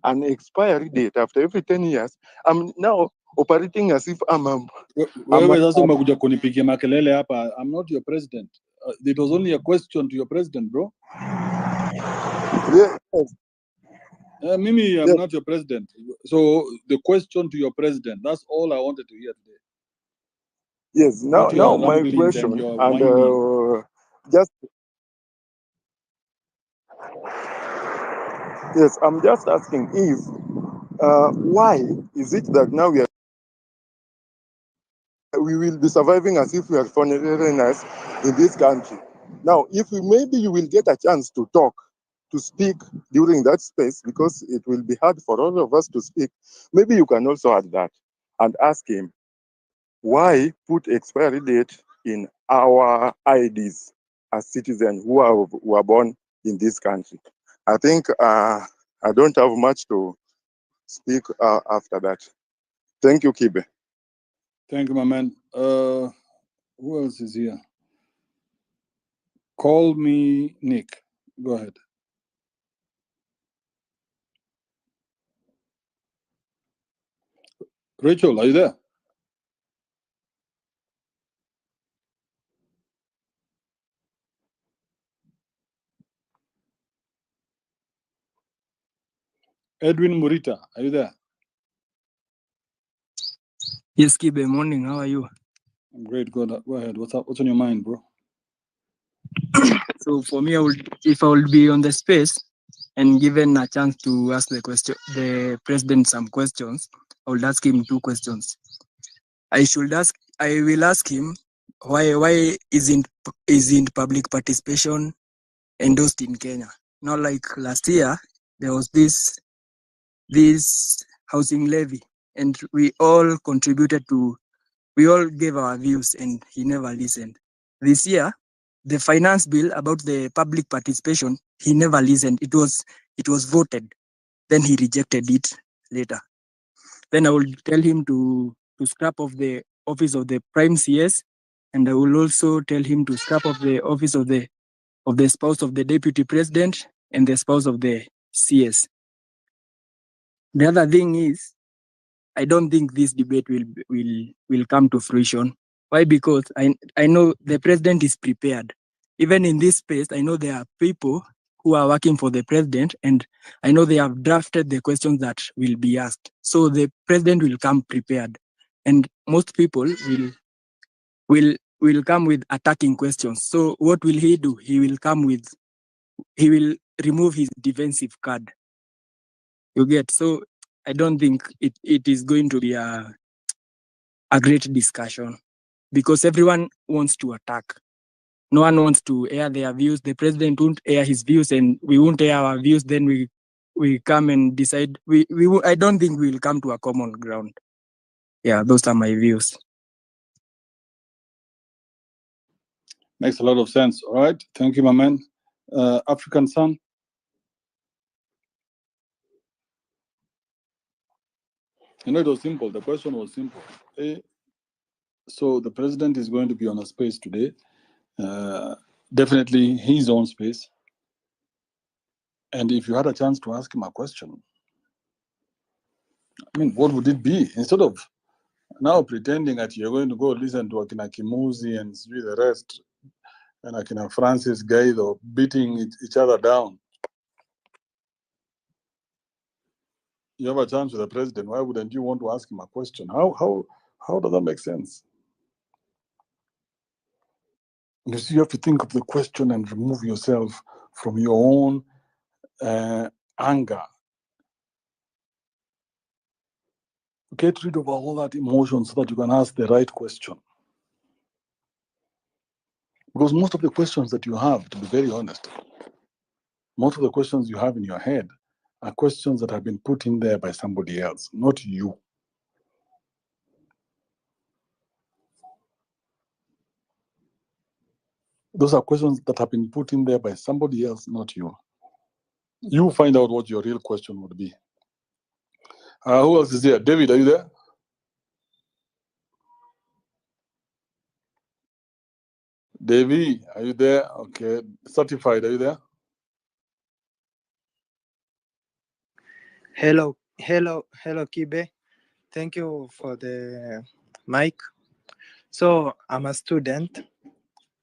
An expiry date after every 10 years. I'm now operating as if Wewe sasa umekuja kunipigia makelele hapa. I'm not your president. It was only a question to your president, bro. Yes. Mimi, I'm not your president. So the question to your president, that's all I wanted to hear today. Yes, now my question, and just yes, I'm just asking if why is it that now we will be surviving as if we are foreigners in this country? Now, if maybe you will get a chance to talk, to speak during that space, because it will be hard for all of us to speak. Maybe you can also add that and ask him why put expiry date in our IDs as citizens who are born in this country. I think I don't have much to speak after that. Thank you, Kibe. Thank you, my man. Who else is here? Call me Nick. Go ahead. Rachel, are you there? Edwin Murita, are you there? Yes, Kibe, morning. How are you? I'm great. Go ahead. What's up? What's on your mind, bro? So for me, if I will be on the space and given a chance to ask the president some questions, I will ask him 2 questions. I will ask him why isn't public participation endorsed in Kenya? Not like last year, there was this housing levy, and we all gave our views, and he never listened. This year, the finance bill about the public participation, he never listened. It was voted. Then he rejected it later. Then I will tell him to scrap off the office of the prime CS, and I will also tell him to scrap off the office of the spouse of the deputy president and the spouse of the CS. The other thing is, I don't think this debate will come to fruition. Why? Because I know the president is prepared. Even in this space, I know there are people who are working for the president, and I know they have drafted the questions that will be asked. So the president will come prepared, and most people will come with attacking questions. So what will he do? He will remove his defensive card. You get? So I don't think it is going to be a great discussion, because everyone wants to attack. No one wants to air their views. The president won't air his views, and we won't air our views. Then we come and decide. I don't think we'll come to a common ground. Yeah, those are my views. Makes a lot of sense. All right. Thank you, my man. African Sun. You know, it was simple. The question was simple. So the president is going to be on a space today. Definitely his own space. And if you had a chance to ask him a question, I mean, what would it be? Instead of now pretending that you're going to go listen to Akina Kimuzi and the rest, and Akina Francis Gaido beating each other down. You have a chance with the president. Why wouldn't you want to ask him a question? How does that make sense? You see, you have to think of the question and remove yourself from your own anger. Get rid of all that emotion so that you can ask the right question. Because most of the questions that you have, to be very honest, most of the questions you have in your head are questions that have been put in there by somebody else, not you. Those are questions that have been put in there by somebody else, not you. You find out what your real question would be. Who else is there? David, are you there? Davey, are you there? Okay. Certified, are you there? Hello, Kibe. Thank you for the mic. So I'm a student,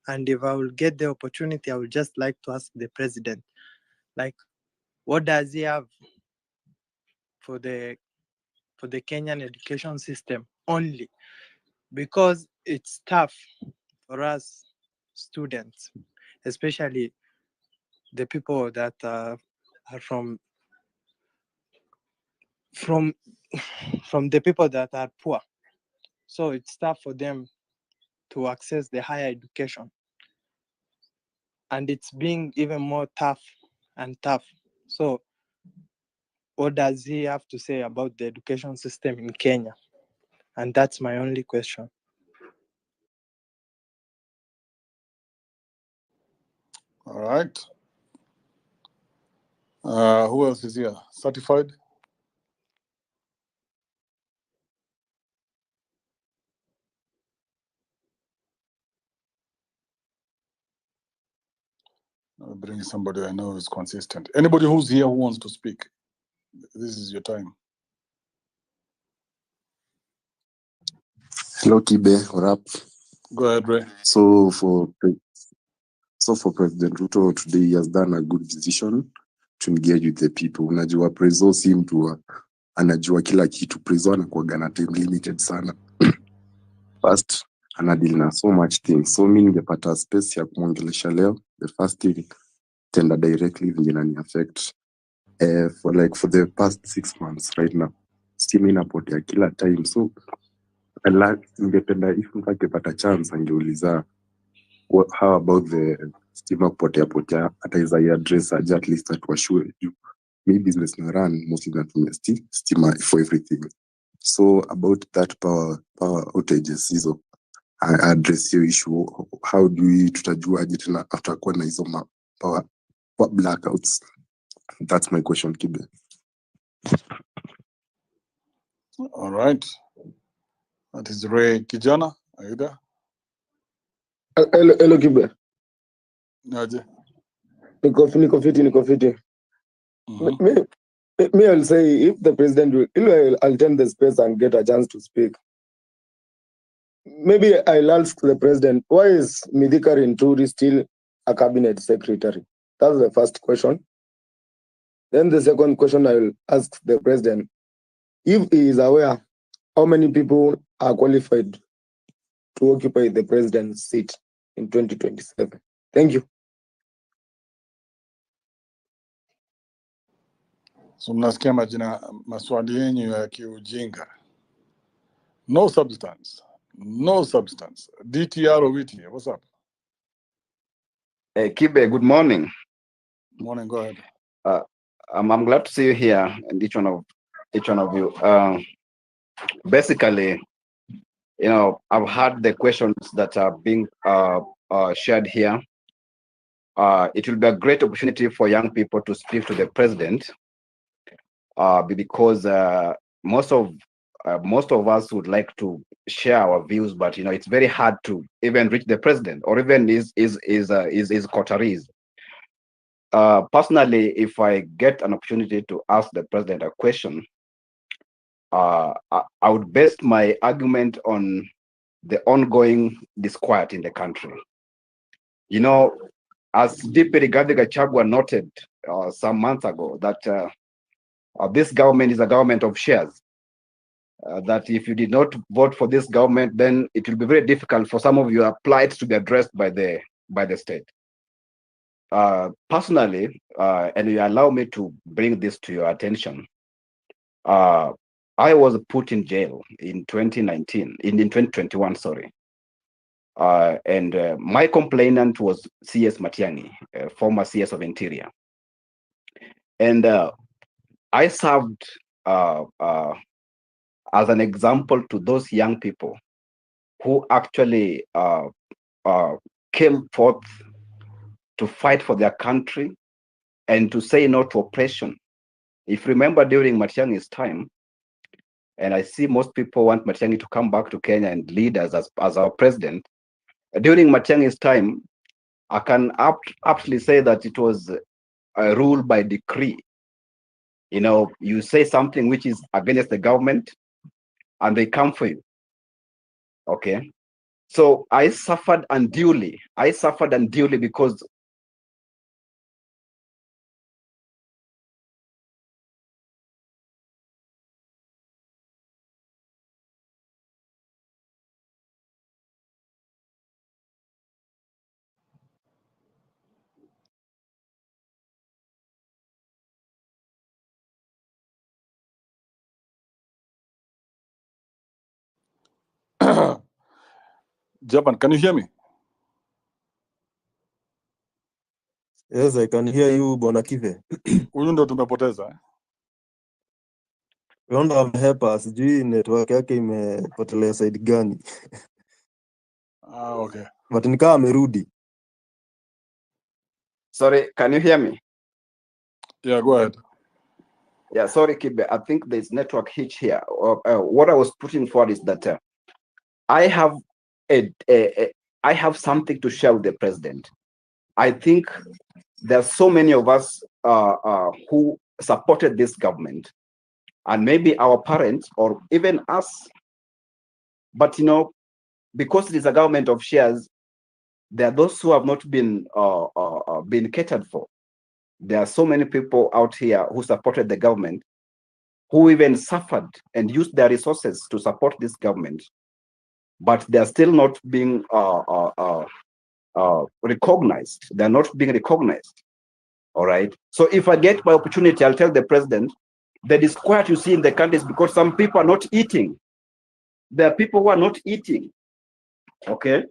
and if I will get the opportunity, I would just like to ask the president, like, what does he have for the Kenyan education system only? Because it's tough for us students, especially the people that are from the people that are poor. So it's tough for them to access the higher education. And it's being even more tough and tough. So what does he have to say about the education system in Kenya? And that's my only question. All right. Who else is here? Certified? I'll bring somebody I know is consistent. Anybody who's here who wants to speak, this is your time. Hello, Kibe. What up? Go ahead, Ray. So for President Ruto today, he has done a good decision to engage with the people. Unajua prezo si mtu anajua kila kitu. Prezo anakuwaga na time limited sana. First, anadili na so much things. So mimi ningepata space ya kumwongelesha leo. The first thing, tenda directly vinginani affect. For the past 6 months right now, stima inapotea kila time. So ningependa if mtakipata chance angeuliza how about the stima kupotea ataweza address aje at least atuashue me business na run mostly natumia stima for everything. So about that power outages hizo address hiyo issue. How do we tutajuaje tena after kuwa na hizo power blackouts? That's my question, Kibe. All right. That is Ray Kijana. Are you there? Hello Kibe. Naje. Niko fiti. Me, I'll say if the president will, I'll turn the space and get a chance to speak. Maybe I'll ask the president, why is Midhika Rinturi still a cabinet secretary? That's the first question. Then the second question I will ask the president, if he is aware how many people are qualified to occupy the president's seat in 2027. Thank you. So mnasikia maswali yenyu ya kiujinga. No substance. DTR Owiti, what's up? Hey, Kibe, good morning. Morning, go ahead. I'm glad to see you here and each one of you. Basically, you know, I've heard the questions that are being shared here. It will be a great opportunity for young people to speak to the president, because most of us would like to share our views, but you know, it's very hard to even reach the president or even his coteries. Personally, if I get an opportunity to ask the president a question, I would base my argument on the ongoing disquiet in the country. You know, as DP Rigathi Gachagua noted some months ago, that this government is a government of shares. That if you did not vote for this government, then it will be very difficult for some of your plights to be addressed by the state. Personally, and you allow me to bring this to your attention, I was put in jail in 2021, sorry. And my complainant was CS Matiang'i, former CS of Interior. And I served as an example to those young people who actually came forth to fight for their country and to say no to oppression. If you remember, during Matiang'i's time, and I see most people want Matiang'i to come back to Kenya and lead us as our president. During Matiang'i's time, I can aptly say that it was a rule by decree. You know, you say something which is against the government, and they come for you. Okay, so I suffered unduly. Because Japan, can you hear me? Yes, I can hear you, Bwana Kive. Huyu ndo tumepoteza. Yonda amehepa, sijui network yake imepotelea side gani. Okay. But nikaa amerudi. sorry, can you hear me? Yeah, go ahead. Yeah, sorry, Kibe. I think there's network hitch here. What I was putting forward is that I have I have something to share with the president. I think there are so many of us who supported this government, and maybe our parents or even us. But you know, because it is a government of shares, there are those who have not been catered for. There are so many people out here who supported the government, who even suffered and used their resources to support this government, but they are still not being recognized. They're not being recognized. All right. So if I get my opportunity, I'll tell the president, the disquiet you see in the country is because some people are not eating. There are people who are not eating. Okay.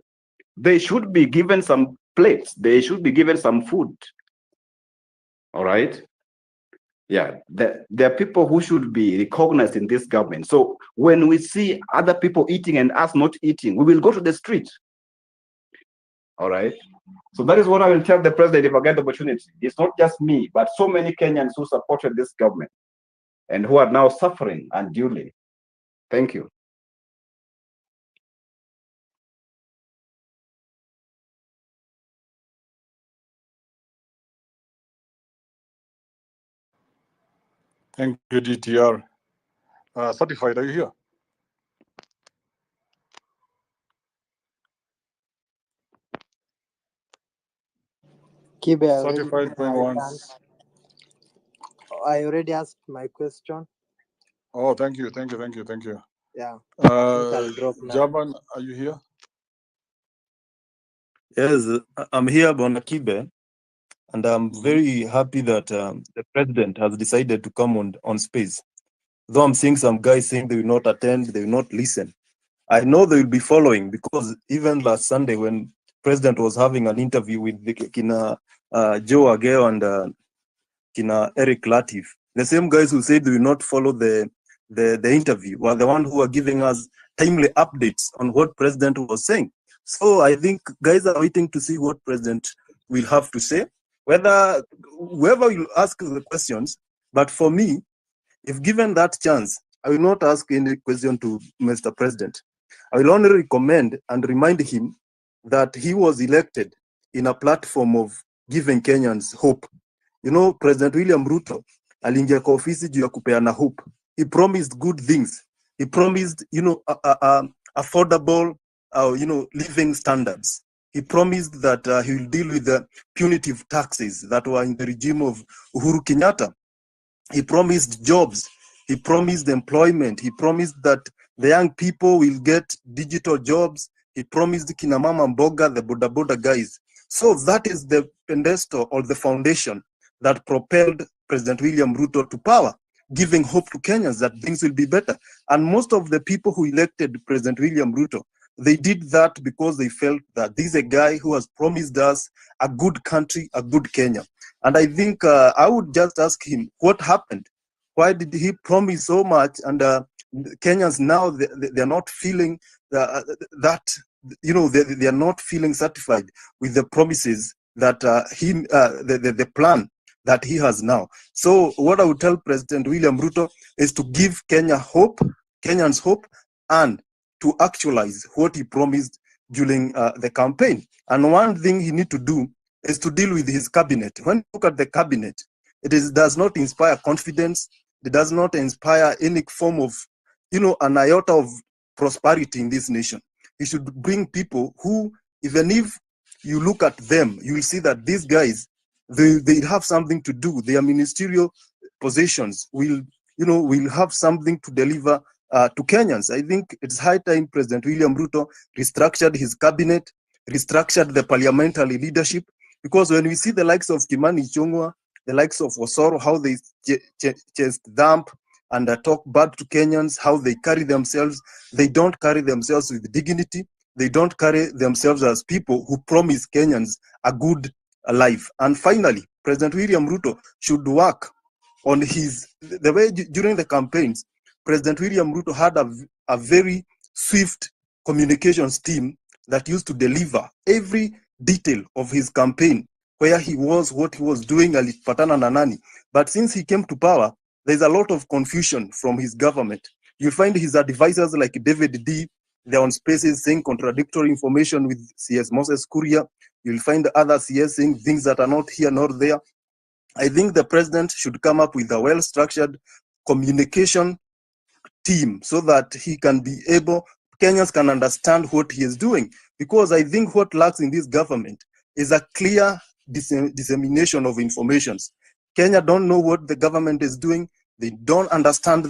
They should be given some plates. They should be given some food. All right. Yeah, there are people who should be recognized in this government. So when we see other people eating and us not eating, we will go to the street. All right. So that is what I will tell the president if I get the opportunity. It's not just me, but so many Kenyans who supported this government and who are now suffering unduly. Thank you. Thank you, DTR. Certified, are you here? Kibe, I already, Certified going once. I already asked my question. Oh, thank you. Yeah, I think I'll drop now. Jaban, are you here? Yes, I'm here, Bonakibe, and I'm very happy that the president has decided to come on space. Though I'm seeing some guys saying they will not attend, they will not listen. I know they will be following, because even last Sunday when president was having an interview with the Kina Joe Ageo and Kina Eric Latif, the same guys who said they will not follow the interview were the one who are giving us timely updates on what president was saying. So I think guys are waiting to see what president will have to say, whether whoever will ask the questions. But for me, if given that chance, I will not ask any question to Mr. President. I will only recommend and remind him that he was elected in a platform of giving Kenyans hope. You know, President William Ruto aliingia kwa ofisi juu ya kupeana hope. He promised good things. He promised, affordable, living standards. He promised that he will deal with the punitive taxes that were in the regime of Uhuru Kenyatta. He promised jobs. He promised employment. He promised that the young people will get digital jobs. He promised Kinamama Mboga, the Boda Boda guys. So that is the pedestal or the foundation that propelled President William Ruto to power, giving hope to Kenyans that things will be better. And most of the people who elected President William Ruto, they did that because they felt that this is a guy who has promised us a good country, a good Kenya. And I think I would just ask him, what happened? Why did he promise so much? And Kenyans now, they are not feeling that, they are not feeling satisfied with the promises that the plan that he has now. So what I would tell President William Ruto is to give Kenyans hope, and to actualize what he promised during the campaign. And one thing he need to do is to deal with his cabinet. When you look at the cabinet, does not inspire confidence. It does not inspire any form of, an iota of prosperity in this nation. He should bring people who, even if you look at them, you will see that these guys, they have something to do. Their ministerial positions will have something to deliver to Kenyans. I think it's high time President William Ruto restructured his cabinet, restructured the parliamentary leadership, because when we see the likes of Kimani Ichung'wah, the likes of Osoro, how they chest dump and talk bad to Kenyans, how they carry themselves, they don't carry themselves with dignity. They don't carry themselves as people who promise Kenyans a good life. And finally, President William Ruto should work on the way during the campaigns, President William Ruto had a very swift communications team that used to deliver every detail of his campaign, where he was, what he was doing, alipatana na nani. But since he came to power, there's a lot of confusion from his government. You find his advisors like David D, they're on spaces saying contradictory information with CS Moses Kuria. You'll find other CS saying things that are not here nor there. I think the president should come up with a well-structured communication team so that he can be able, Kenyans can understand what he is doing. Because I think what lacks in this government is a clear dissemination of information. Kenya don't know what the government is doing. They don't understand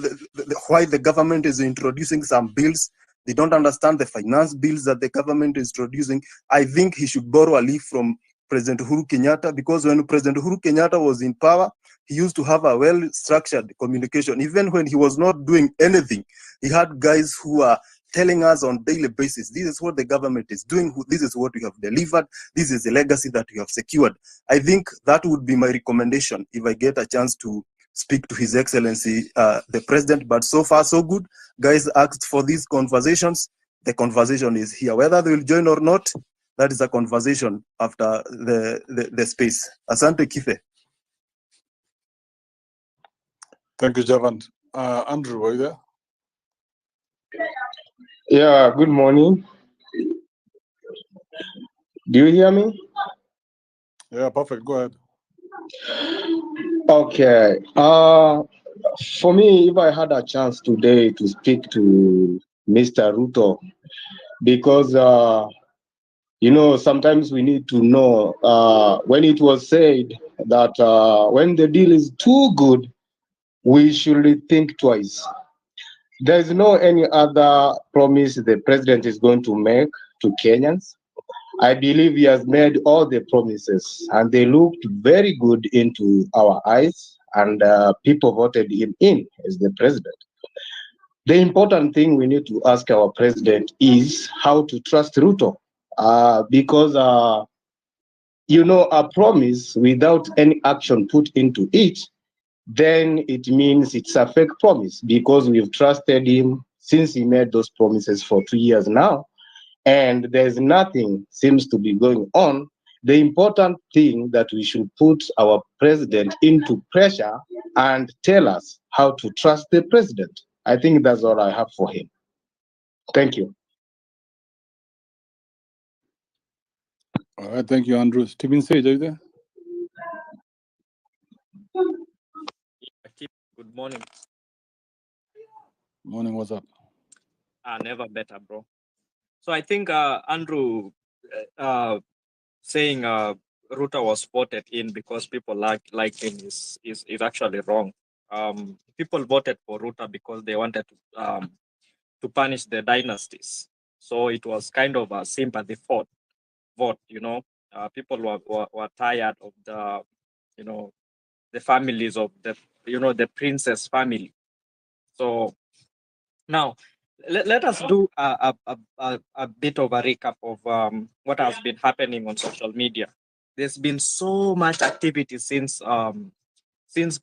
why the government is introducing some bills. They don't understand the finance bills that the government is introducing. I think he should borrow a leaf from President Uhuru Kenyatta, because when President Uhuru Kenyatta was in power, he used to have a well-structured communication. Even when he was not doing anything, he had guys who are telling us on a daily basis, this is what the government is doing, this is what we have delivered, this is the legacy that we have secured. I think that would be my recommendation if I get a chance to speak to His Excellency, the President. But so far, so good. Guys asked for these conversations. The conversation is here. Whether they will join or not, that is a conversation after the space. Asante Kife. Thank you, Javant. Andrew, are you there? Yeah, good morning. Do you hear me? Yeah, perfect. Go ahead. Okay. For me, if I had a chance today to speak to Mr. Ruto, because sometimes we need to know when it was said that when the deal is too good, we should think twice. There is no any other promise the president is going to make to Kenyans. I believe he has made all the promises, and they looked very good into our eyes, and people voted him in as the president. The important thing we need to ask our president is how to trust Ruto, because a promise without any action put into it, then it means it's a fake promise, because we've trusted him since he made those promises for 2 years now, and there's nothing seems to be going on. The important thing that we should put our president into pressure and tell us how to trust the president. I think that's all I have for him. Thank you. All right, thank you, Andrew. Stephen Sage, are you there? Good morning. Morning, what's up? Never better, bro. So I think Andrew saying Ruto was voted in because people like him is actually wrong. People voted for Ruto because they wanted to punish the dynasties. So it was kind of a sympathy vote. People were tired of the families of the princess family. So now let us do a bit of a recap of what has been happening on social media. There's been so much activity since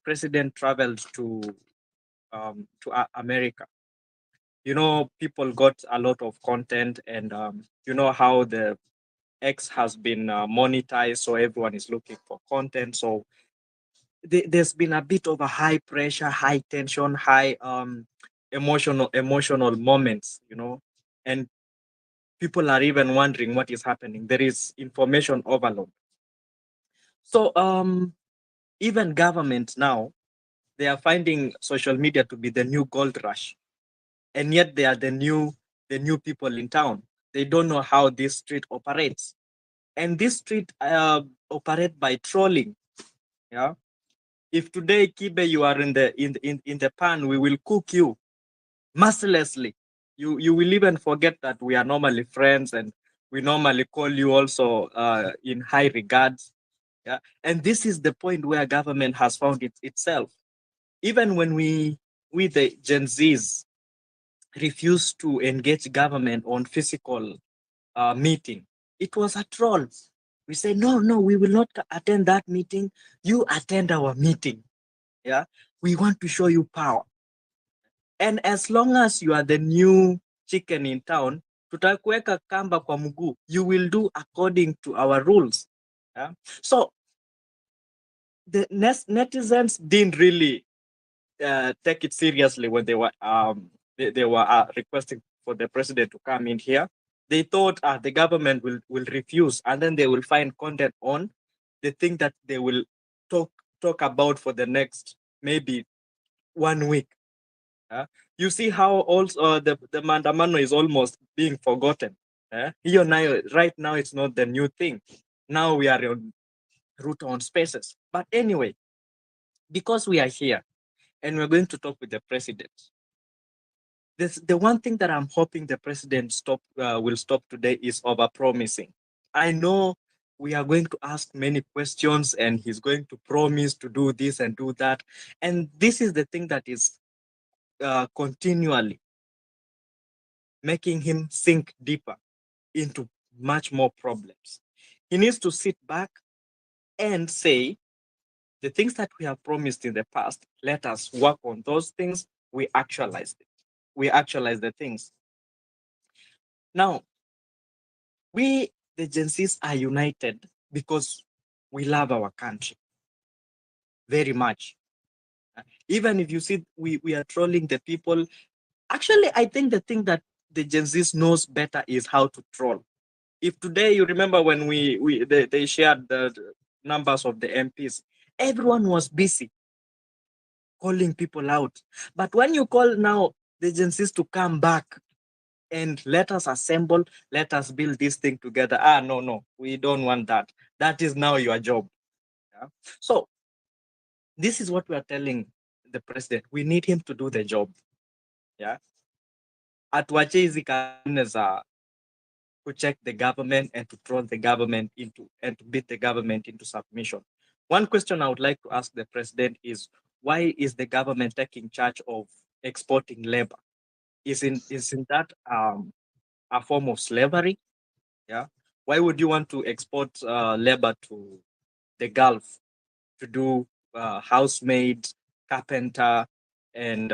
President traveled to America. People got a lot of content, and how the X has been monetized, so everyone is looking for content. So there's been a bit of a high pressure, high tension, high emotional moments, and people are even wondering what is happening. There is information overload. So even government now, they are finding social media to be the new gold rush, and yet they are the new people in town. They don't know how this street operates, and this street operate by trolling. Yeah. If today, Kibe, you are in the pan, we will cook you mercilessly. You will even forget that we are normally friends, and we normally call you also in high regards. Yeah. And this is the point where government has found itself. Even when we the Gen Zs refuse to engage government on physical meeting, it was a troll. We say, no, we will not attend that meeting. You attend our meeting. Yeah, we want to show you power. And as long as you are the new chicken in town, tutakuweka kamba kwa mguu, you will do according to our rules. Yeah? So the netizens didn't really take it seriously when they were requesting for the president to come in here. They thought the government will refuse, and then they will find content on the thing that they will talk about for the next maybe 1 week. You see how also the Mandamano is almost being forgotten. Here now, right now, it's not the new thing. Now we are on Ruto on Spaces. But anyway, because we are here and we're going to talk with the president, the one thing that I'm hoping the president will stop today is over-promising. I know we are going to ask many questions, and he's going to promise to do this and do that. And this is the thing that is continually making him sink deeper into much more problems. He needs to sit back and say, The things that we have promised in the past, let us work on those things. We actualize it. We actualize the things. Now, we, the Gen Zs, are united because we love our country very much. Even if you see we are trolling the people, actually, I think the thing that the Gen Zs knows better is how to troll. If today you remember when they shared the numbers of the MPs, everyone was busy calling people out. But when you call now the agencies to come back and let us assemble, let us build this thing together. No, we don't want that. That is now your job. Yeah? So this is what we are telling the president. We need him to do the job. Yeah. Atuache hizi kanuni za to check the government and to throw the government into and to beat the government into submission. One question I would like to ask the president is, why is the government taking charge of exporting labor? Isn't that a form of slavery? Yeah. Why would you want to export labor to the Gulf to do housemaid, carpenter, and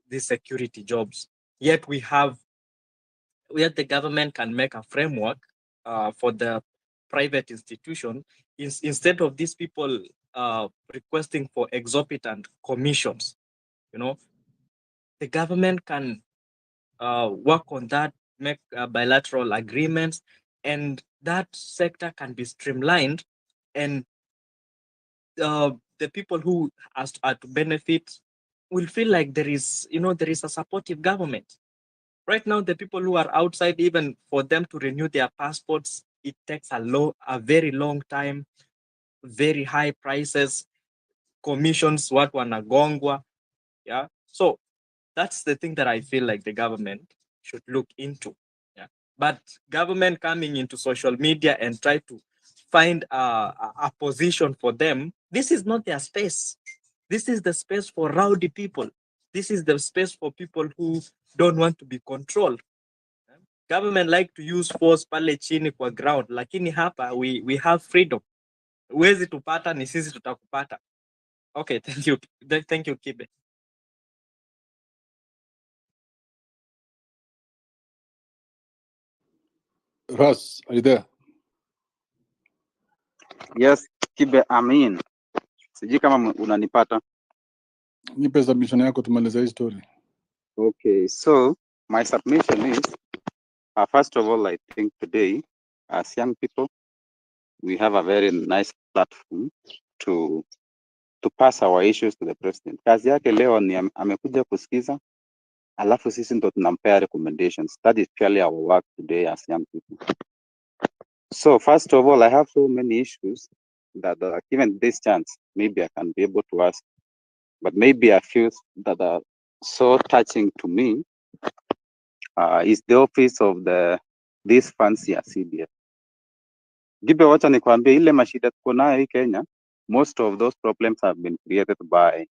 these security jobs? Yet the government can make a framework for the private institution instead of these people requesting for exorbitant commissions. The government can work on that, make bilateral agreements, and that sector can be streamlined, and the people who are to benefit will feel like there is a supportive government. Right now, the people who are outside, even for them to renew their passports, it takes a very long time, very high prices, commissions, what wanagongwa. Yeah. So that's the thing that I feel like the government should look into. Yeah. But government coming into social media and try to find a position for them, this is not their space. This is the space for rowdy people. This is the space for people who don't want to be controlled. Government like to use force pale chini kwa ground, lakini hapa we have freedom. Huwezi tupata, ni sisi tutakupata. Okay, thank you. Thank you, Kibe. Russ, are you there? Yes, Kibe, Amin. Sijui kama unanipata. Nipe submission yako tumalize hii story. Okay, so my submission is, first of all, I think today, as young people, we have a very nice platform to pass our issues to the president. Kazi yake leo ni amekuja kusikiza, alafu sisi ndo tunampea recommendations. That is purely our work today as young people. So first of all, I have so many issues that given this chance, maybe I can be able to ask, but maybe I feel that are so touching to me is the office of this fancy CDF. Gibe, wacha nikwambie ile mashida tuko nayo hii Kenya, most of those problems have been created by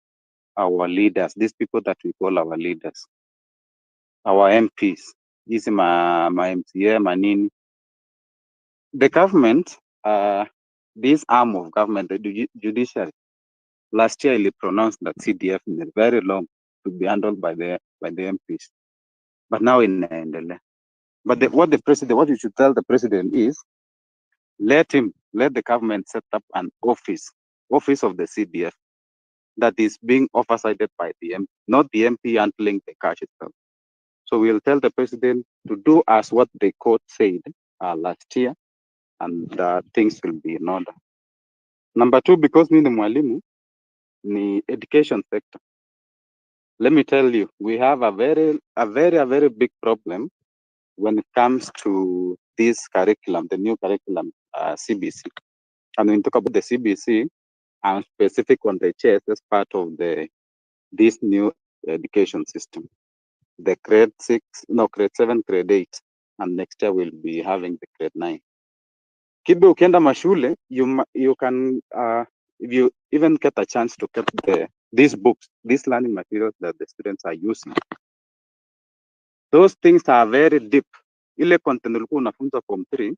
our leaders, these people that we call our leaders, our MPs, hizi ma MCA manini. The government, this arm of government, the judiciary, last year it pronounced that CDF is very long to be handled by the MPs, but now inaendelea. But what you should tell the president is, let the government set up an office of the CDF that is being oversighted by the MP, not the MP handling the cash itself. So we'll tell the president to do as what the court said last year, and things will be in order. Number two, because me the mwalimu, ni education sector. Let me tell you, we have a very big problem when it comes to this curriculum, the new curriculum, CBC. And when we talk about the CBC, I'm specific on the chess as part of this new education system. The grade 7, grade 8, and next year we'll be having the grade 9. Kibe, ukienda mashule, you can, if you even get a chance to get these books, these learning materials that the students are using, those things are very deep. Ile content ulikuwa unafunza form 3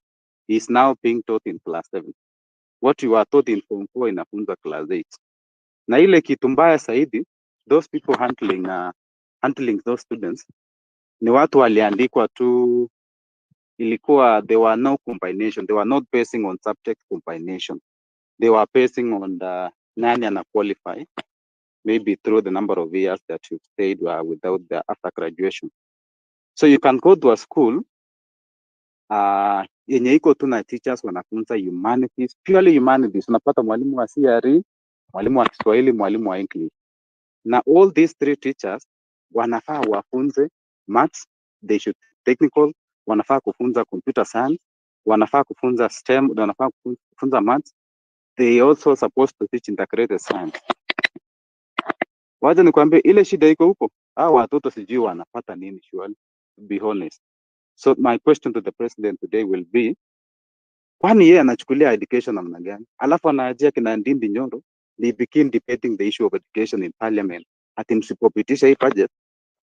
is now being taught in class 7. what you are taught in form 4 inafunzwa class 8. Na ile kitu mbaya zaidi, those people handling those students ni watu waliandikwa tu, ilikuwa there were no combination, they were not basing on subject combination, they were basing on the nani ana qualify, maybe through the number of years that you stayed without the after graduation. So you can go to a school yenye iko tu na teachers wanafunza humanities, purely humanities. Unapata mwalimu wa CRE, mwalimu wa Kiswahili, mwalimu wa English. Na all these 3 teachers wanafaa wafunze maths, they should technical, wanafaa kufunza computer science, wanafaa kufunza STEM, wanafaa kufunza maths. They also supposed to teach integrated science. Wacha nikwambie ile shida iko huko. Hao watoto sijui wanapata nini shule, to be honest. So my question to the president today will be, kwani yeye anachukulia education namna gani? Alafu anaajia kina Ndindi Nyoro, they begin debating the issue of education in parliament. Ati msipopitisha hii budget,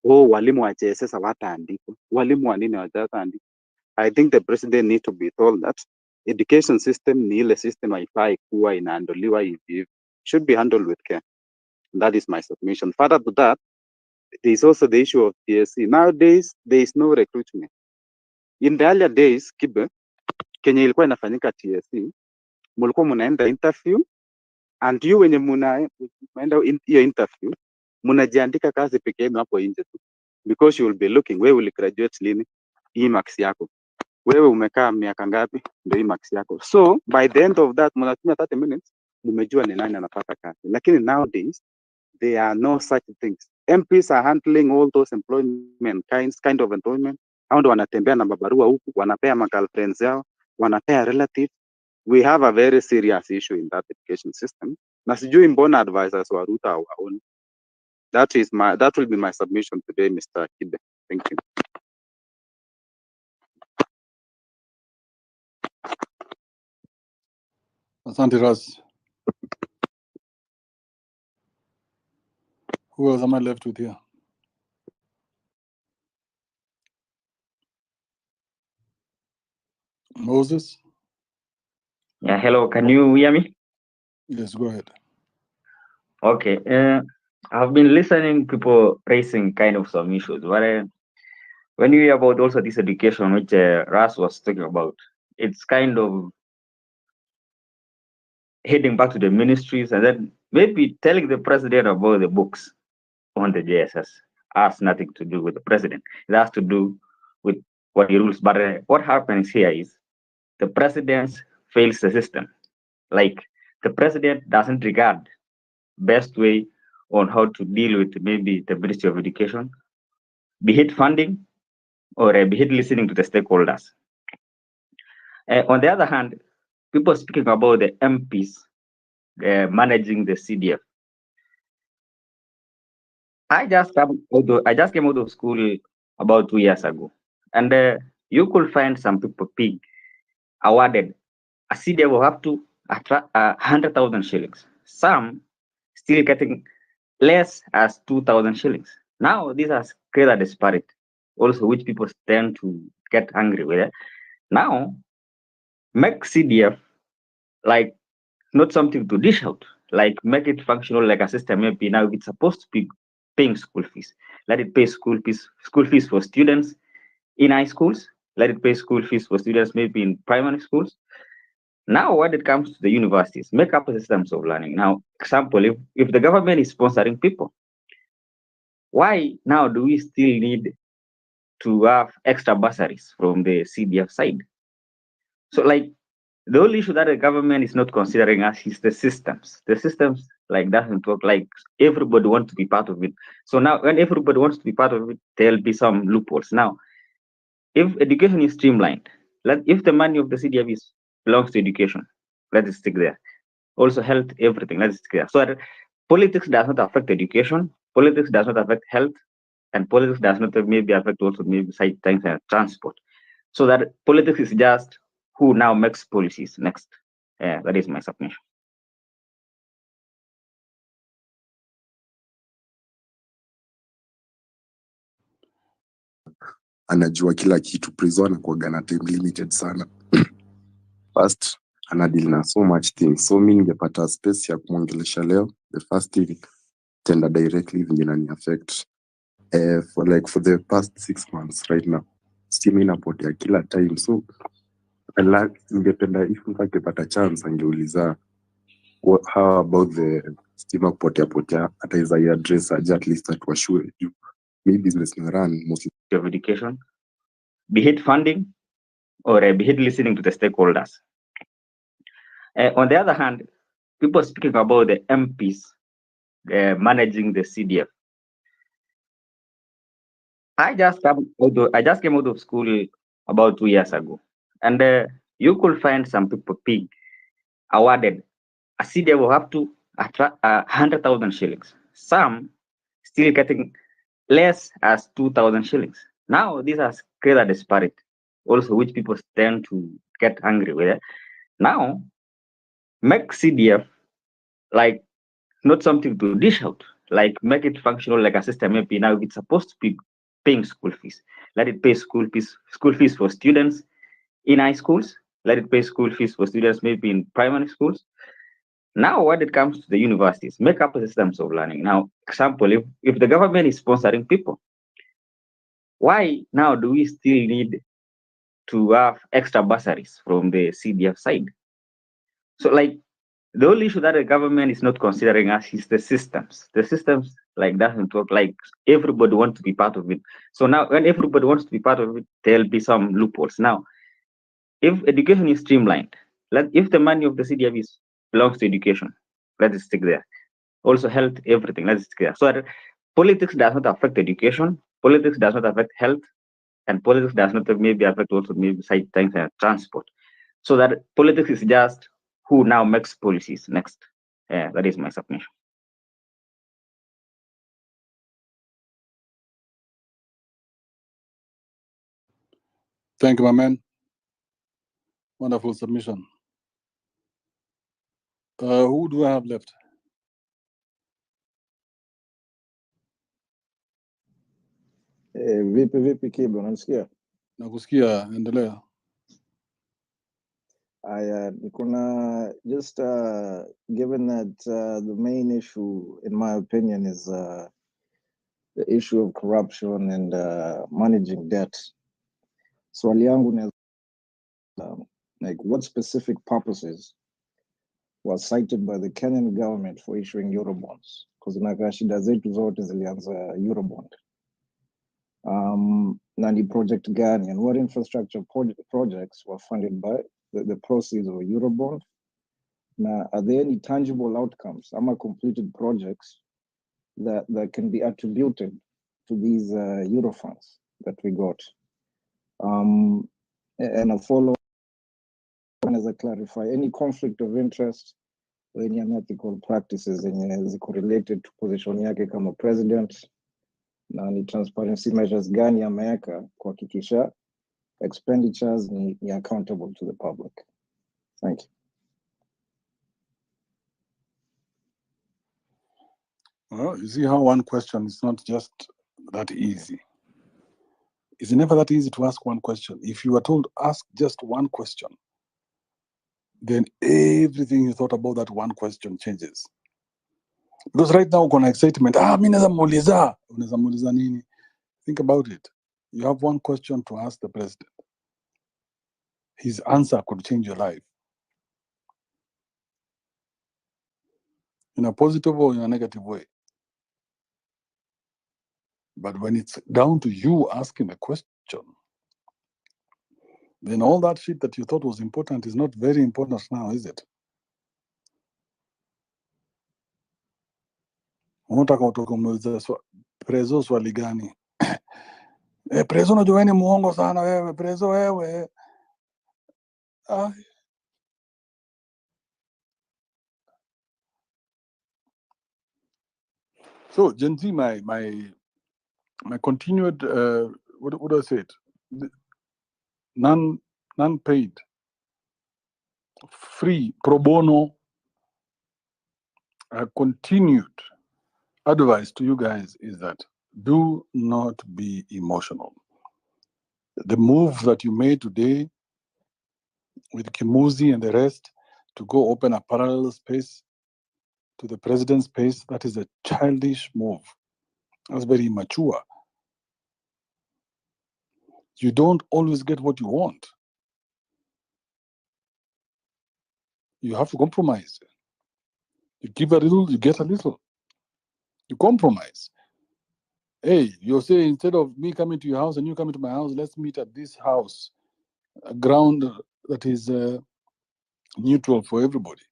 walimu wa JSS hawataandikwa. Walimu wa nini hawataandikwa? I think the president need to be told that education system ni ile system haifai kuwa inaandoliwa hivi. Should be handled with care. That is my submission. Further to that, there is also the issue of TSC. Nowadays, there is no recruitment. In the earlier days, Kibe, Kenya ilikuwa inafanyika TSC, mulikuwa munaenda interview, and you wenye munaenda hiyo interview, munajiandika kazi peke yenu hapo nje tu. Because you will be looking, wewe will graduate lini, hii marks yako. Wewe umekaa miaka ngapi, ndio hii marks yako. So, by the end of that, munatumia 30 minutes, mumejua ni nani anapata kazi. Lakini nowadays, there are no such things. MPs are handling all those employment kind of employment. Hao ndio wanatembea na mabarua huku, wanapea ma-girlfriends yao, wanapea relatives. We have a very serious issue in that education system. Na sijui mbona advisors wa Ruto hawaoni. That will be my submission today, Mr. Kibe. Thank you. Asante Ras. Who else am I left with here? Moses? Yeah, hello, can you hear me? Yes, go ahead. Okay, I've been listening people raising kind of some issues, but when you hear about also this education, which Ras was talking about, it's kind of heading back to the ministries and then maybe telling the president about the books on the JSS has nothing to do with the president. It has to do with what he rules. But what happens here is the president fails the system. Like the president doesn't regard best way on how to deal with maybe the Ministry of Education, be it funding or be it listening to the stakeholders. On the other hand, people speaking about the MPs managing the CDF. I just came out of school about 2 years ago, and you could find some people being awarded a CDF of up to 100,000 shillings. Some still getting less as 2,000 shillings. Now these are greater disparity, also which people tend to get angry with it. Now make CDF like not something to dish out, like make it functional like a system. Maybe now it's supposed to be paying school fees. Let it pay school fees for students in high schools. Let it pay school fees for students maybe in primary schools. Now, when it comes to the universities, make up systems of learning. Now, example, if the government is sponsoring people, why now do we still need to have extra bursaries from the CDF side? So, like, the only issue that the government is not considering us is the systems. The systems like doesn't work. Like everybody wants to be part of it. So now, when everybody wants to be part of it, there'll be some loopholes. Now, if education is streamlined, if the money of the CDF belongs to education, let it stick there. Also, health, everything, let it stick there. So that politics does not affect education. Politics does not affect health, and politics does not maybe affect also maybe side things and transport. So that politics is just who now makes policies next. That is my submission. Anajua kila kitu. Prezo anakuwaga na time limited sana. First, anadili na so much things. So mi ningepata space ya kumwongelesha leo, the first thing tenda directly venye inani affect for the past 6 months right now. Stima inapotea kila time, so ningependa if mtakipata chance angeuliza how about the stima kupotea ataweza address aje, at least atuashue juu mi business na run mostly of education, be it funding or be it listening to the stakeholders. On the other hand, people speaking about the MPs managing the CDF. I just came out of school about 2 years ago, and you could find some people being awarded a CDF will have to 100,000 shillings. Some still getting less as 2,000 shillings. Now these are greater disparity, also which people tend to get angry with it. Now make CDF like not something to dish out, like make it functional like a system. Maybe now it's supposed to be paying school fees. Let it pay school fees for students in high schools. Let it pay school fees for students maybe in primary schools. Now, when it comes to the universities, make up systems of learning. Now, example, if the government is sponsoring people, why now do we still need to have extra bursaries from the CDF side? So, like, the only issue that the government is not considering us is the systems. The systems like doesn't work. Like everybody wants to be part of it. So now, when everybody wants to be part of it, there'll be some loopholes. Now, if education is streamlined, if the money of the CDF belongs to education, let it stick there. Also health, everything, let it stick there. So that politics does not affect education, politics does not affect health, and politics does not maybe affect also maybe side things and transport. So that politics is just who now makes policies next. That is my submission. Thank you, my man. Wonderful submission. Who do I have left? Vipi Kibe, unanisikia? Nakusikia, endelea. Nikuna just given that the main issue, in my opinion, is the issue of corruption and managing debt. Swali yangu ni like what specific purposes were cited by the Kenyan government for issuing Eurobonds? Because inakaa shida zetu zote zilianza Eurobond. Na ni project gani and what infrastructure projects were funded by the proceeds of a Eurobond? Now, are there any tangible outcomes, completed projects that can be attributed to these Euro funds that we got? And a follow as I clarify, any conflict of interest or any unethical practices related to position yake kama president, na ni transparency measures gani ameweka kuhakikisha expenditures ni accountable to the public? Thank you. Well, you see how one question is not just that easy. It's never that easy to ask one question. If you are told to ask just one question, then everything you thought about that one question changes. Because right now, kuna excitement. Mimi naweza muuliza. Unaweza muuliza nini? Think about it. You have one question to ask the president. His answer could change your life. In a positive or in a negative way. But when it's down to you asking a question, then all that shit that you thought was important is not very important now, is it? Unataka utokomeza prezo swali gani? Prezo unajua wewe ni muongo sana wewe, prezo wewe. So, Gen Z, my continued, what do I say it? Non-paid, free, pro bono, continued advice to you guys is that do not be emotional. The move that you made today with Kimuzi and the rest to go open a parallel space to the president's space, that is a childish move. That's very immature. You don't always get what you want. You have to compromise. You give a little, you get a little. You compromise. Hey, you're saying instead of me coming to your house and you coming to my house, let's meet at this house, a ground that is neutral for everybody.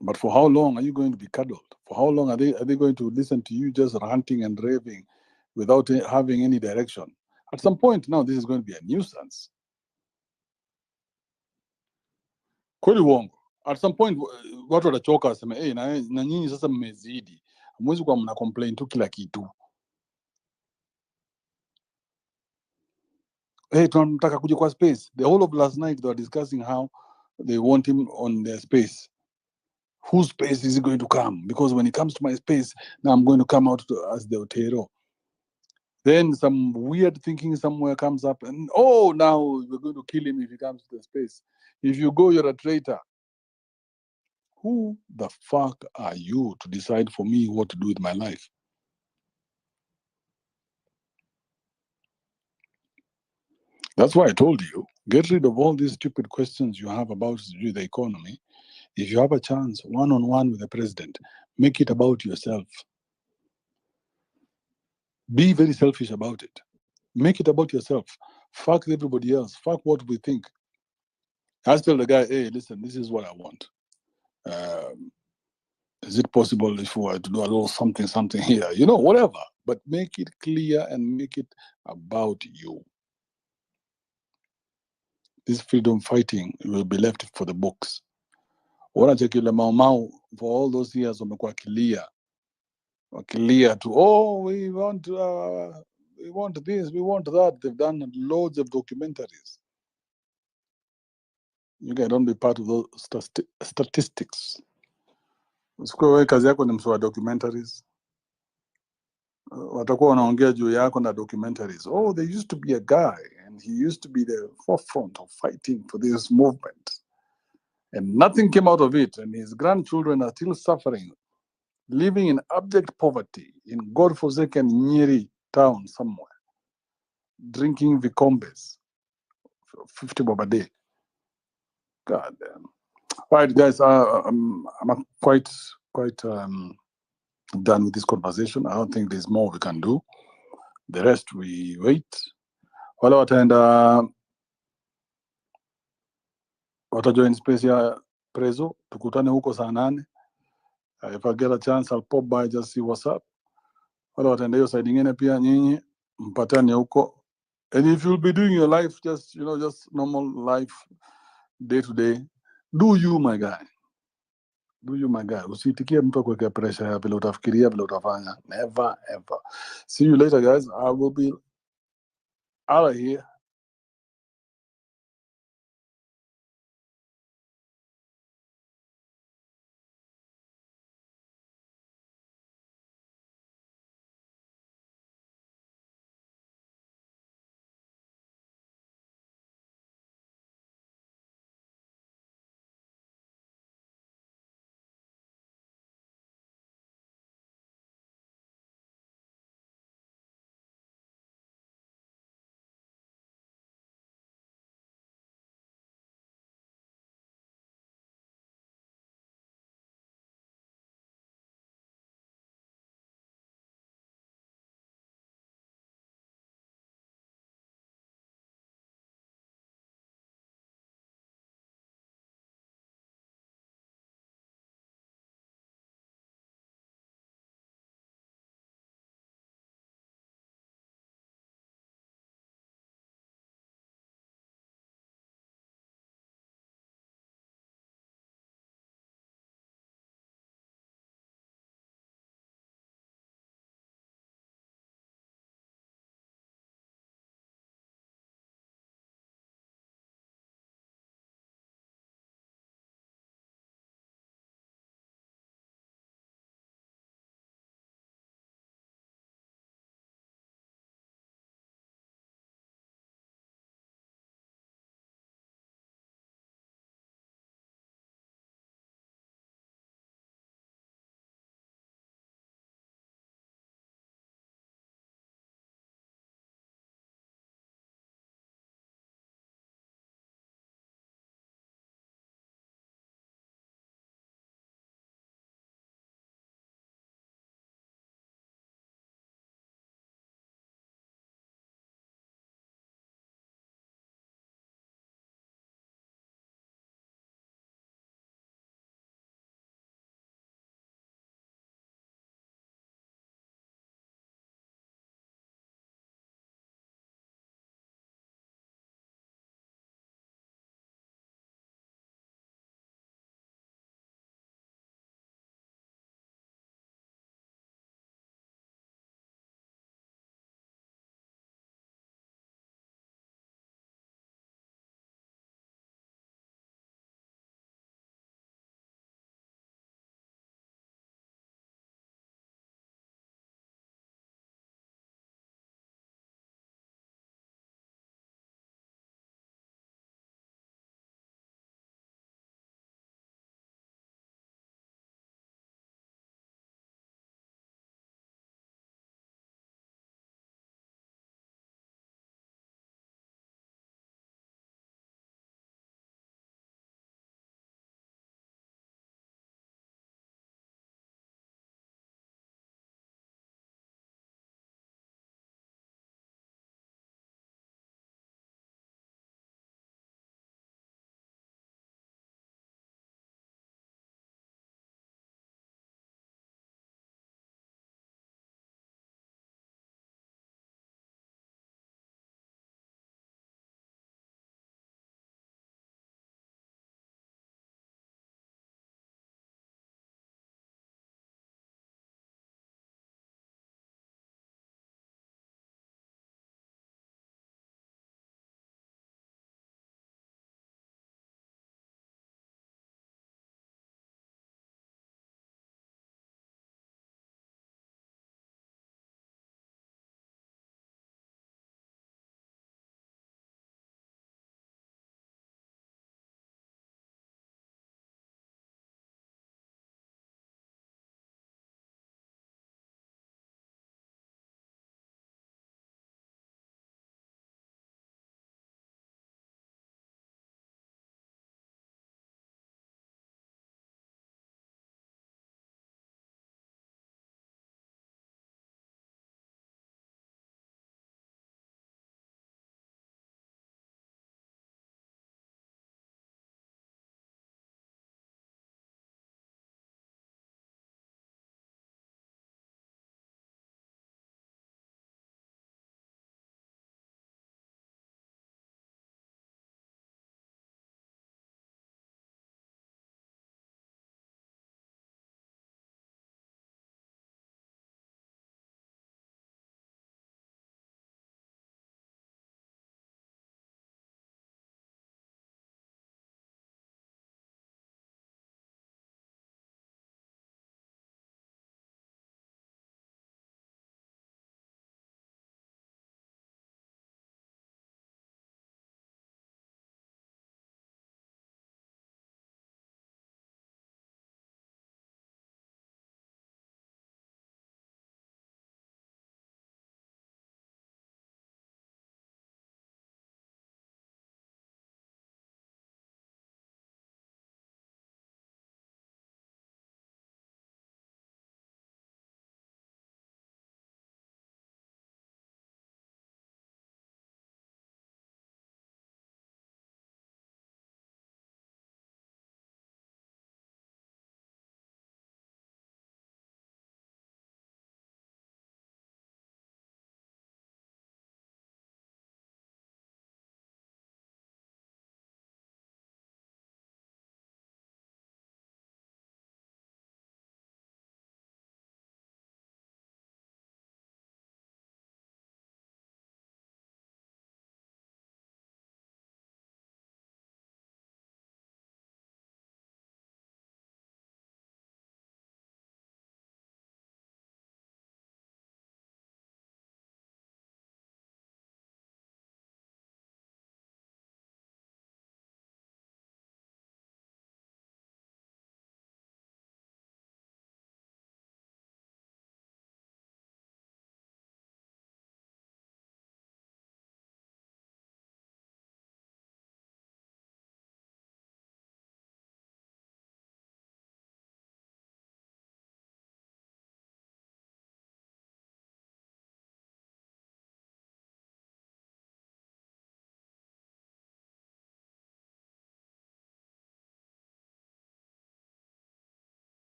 But for how long are you going to be cuddled? For how long are they going to listen to you just ranting and raving without having any direction? At some point now, this is going to be a nuisance. Kweli uongo. At some point watu watachoka waseme, hey, na nyinyi sasa mmezidi. Hamwezi kuwa mna complain tu kila kitu. Hey, tunataka kuja kwa space. The whole of last night they were discussing how they want him on their space. Whose space is he going to come? Because when he comes to my space, now I'm going to come out as the Otero. Then some weird thinking somewhere comes up and, oh, now we're going to kill him if he comes to the space. If you go, you're a traitor. Who the fuck are you to decide for me what to do with my life? That's why I told you, get rid of all these stupid questions you have about the economy. If you have a chance, one-on-one with the president, make it about yourself. Be very selfish about it. Make it about yourself. Fuck everybody else. Fuck what we think. Ask tell the guy, hey, listen, this is what I want. Is it possible if we were to do a little something here? You know, whatever. But make it clear and make it about you. This freedom fighting will be left for the books. Wanachekile Mau for all those years wamekuwa clear to, oh, we want this, we want that. They've done loads of documentaries. You guys don't be part of those statistics. Usikuwe kazi yako ni mswa documentaries. Watakuwa wanaongea juu yako na documentaries. Oh, there used to be a guy and he used to be the forefront of fighting for this movement. And nothing came out of it. And his grandchildren are still suffering, living in abject poverty in God-forsaken Nyeri town somewhere, drinking Vicombes, 50 bob a day. God damn. All right, guys, I'm quite done with this conversation. I don't think there's more we can do. The rest we wait. Wale wataenda watajoin space ya Prezo, tukutane huko saa 8. If I get a chance, I'll pop by, just see what's up. Wale wataenda hiyo side ingine pia nyinyi mpatane huko. And if you'll be doing your life, just normal life, day to day, do you, my guy. Do you, my guy. Usitikie mtu akuwekea pressure ya vile utafikiria, vile utafanya. Never, ever. See you later, guys. I will be out of here.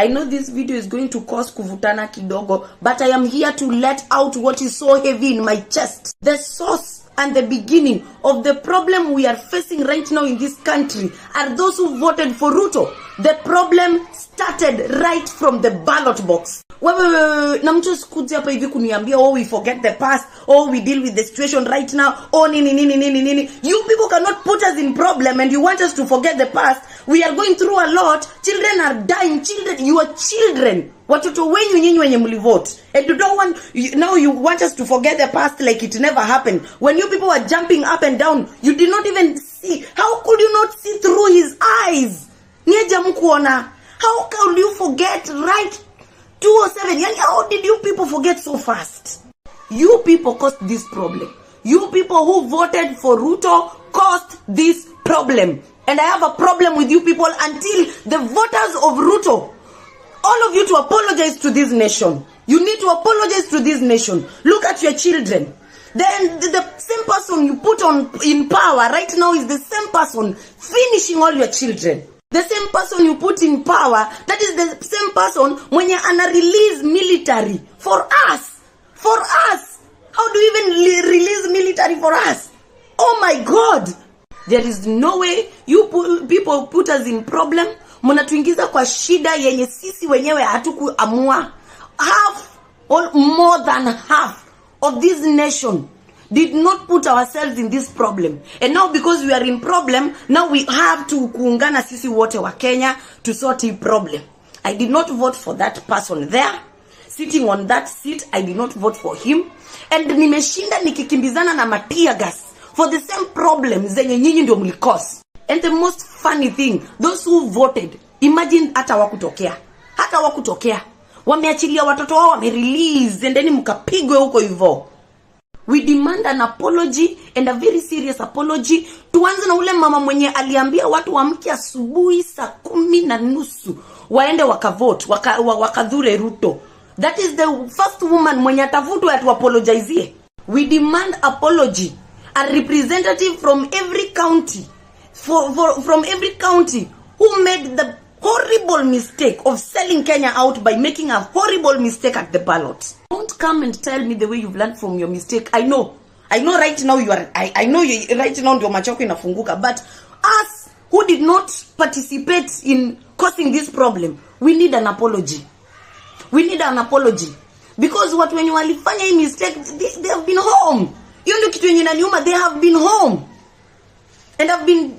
I know this video is going to cause kuvutana kidogo, but I am here to let out what is so heavy in my chest. The source and the beginning of the problem we are facing right now in this country are those who voted for Ruto. The problem started right from the ballot box. Na mtu sikuja hapa hivi kuniambia we forget the past, we deal with the situation right now, nini. You people cannot put us in problem and you want us to forget the past. We are going through a lot. Children are dying. Your children. Watoto wenyu nyinyi wenye mlivote. And you don't want, now you want us to forget the past like it never happened. When you people were jumping up and down, you did not even see. How could you not see through his eyes? Nieja mkuona. How could you forget right 207? Yani, how did you people forget so fast? You people caused this problem. You people who voted for Ruto caused this problem. And I have a problem with you people until the voters of Ruto, all of you to apologize to this nation. You need to apologize to this nation. Look at your children. Then the same person you put on in power right now is the same person finishing all your children. The same person you put in power, that is the same person when you release military for us. For us. How do you even release military for us? Oh my God. There is no way you people put us in problem. Mnatuingiza kwa shida yenye sisi wenyewe hatukuamua. Half or more than half of this nation did not put ourselves in this problem. And now because we are in problem, now we have to kuungana sisi wote wa Kenya to sort the problem. I did not vote for that person there. Sitting on that seat, I did not vote for him. And nimeshinda nikikimbizana na matia gas for the same problems zenye nyinyi ndio mlikose. And the most funny thing, those who voted, imagine hata wakutokea. Wameachilia watoto wao wamerelease and then mkapigwe huko hivyo. We demand an apology and a very serious apology. Tuanze na ule mama mwenye aliambia watu waamke asubuhi saa 10:30 waende wakavote, wakadhure Ruto. That is the first woman mwenye atavutwa atu apologize. We demand apology. A representative from every county, from every county who made the horrible mistake of selling Kenya out by making a horrible mistake at the ballot. Don't come and tell me the way you've learned from your mistake. I know right now I know you right now ndio machoko inafunguka, but us who did not participate in causing this problem, we need an apology. We need an apology because what when you walifanya hii mistake, they have been home. Hiyo ndio kitu yenye inaniuma, they have been home. And I've been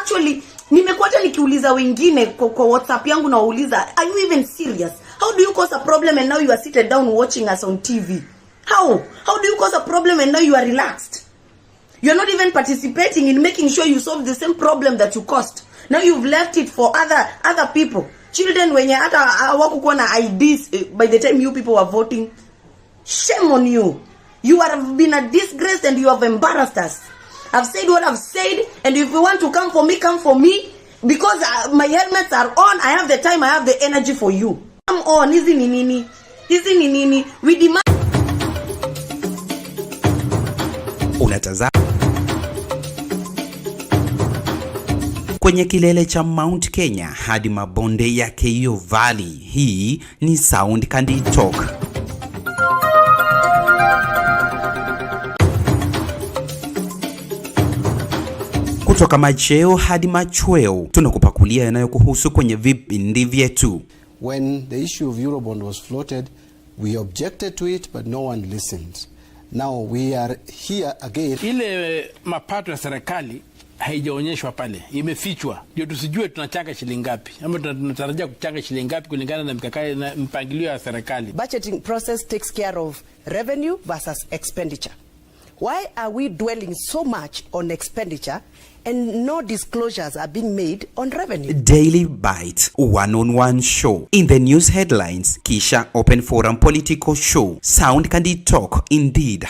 actually nimekuwa nikiuliza wengine kwa WhatsApp yangu na wauliza, are you even serious? How do you cause a problem and now you are seated down watching us on TV? How do you cause a problem and now you are relaxed? You are not even participating in making sure you solve the same problem that you caused. Now you've left it for other people. Children wenye hata hawakuwa na IDs by the time you people were voting. Shame on you. You have been a disgrace and you have embarrassed us. I've said what I've said, and if you want to come for me, come for me. Because my helmets are on, I have the time, I have the energy for you. Come on, hizi ni nini? We demand. Unatazama kwenye kilele cha Mount Kenya hadi mabonde ya Keio Valley. Hii ni Sound Kandi Talk. Kutoka macheo hadi machweo, tunakupakulia yanayokuhusu kwenye vipindi vyetu. When the issue of Eurobond was floated, we objected to it, but no one listened. Now we are here again. Ile mapato ya serikali haijaonyeshwa pale, imefichwa. Ndio tusijue tunachanga shilingi ngapi ama tunatarajia kuchanga shilingi ngapi kulingana na mikakati na mpangilio ya serikali. Budgeting process takes care of revenue versus expenditure. Why are we dwelling so much on expenditure and no disclosures are being made on revenue? Daily Bite, one-on-one show. In the news headlines, kisha open forum political show. Sound Kandi Talk, indeed.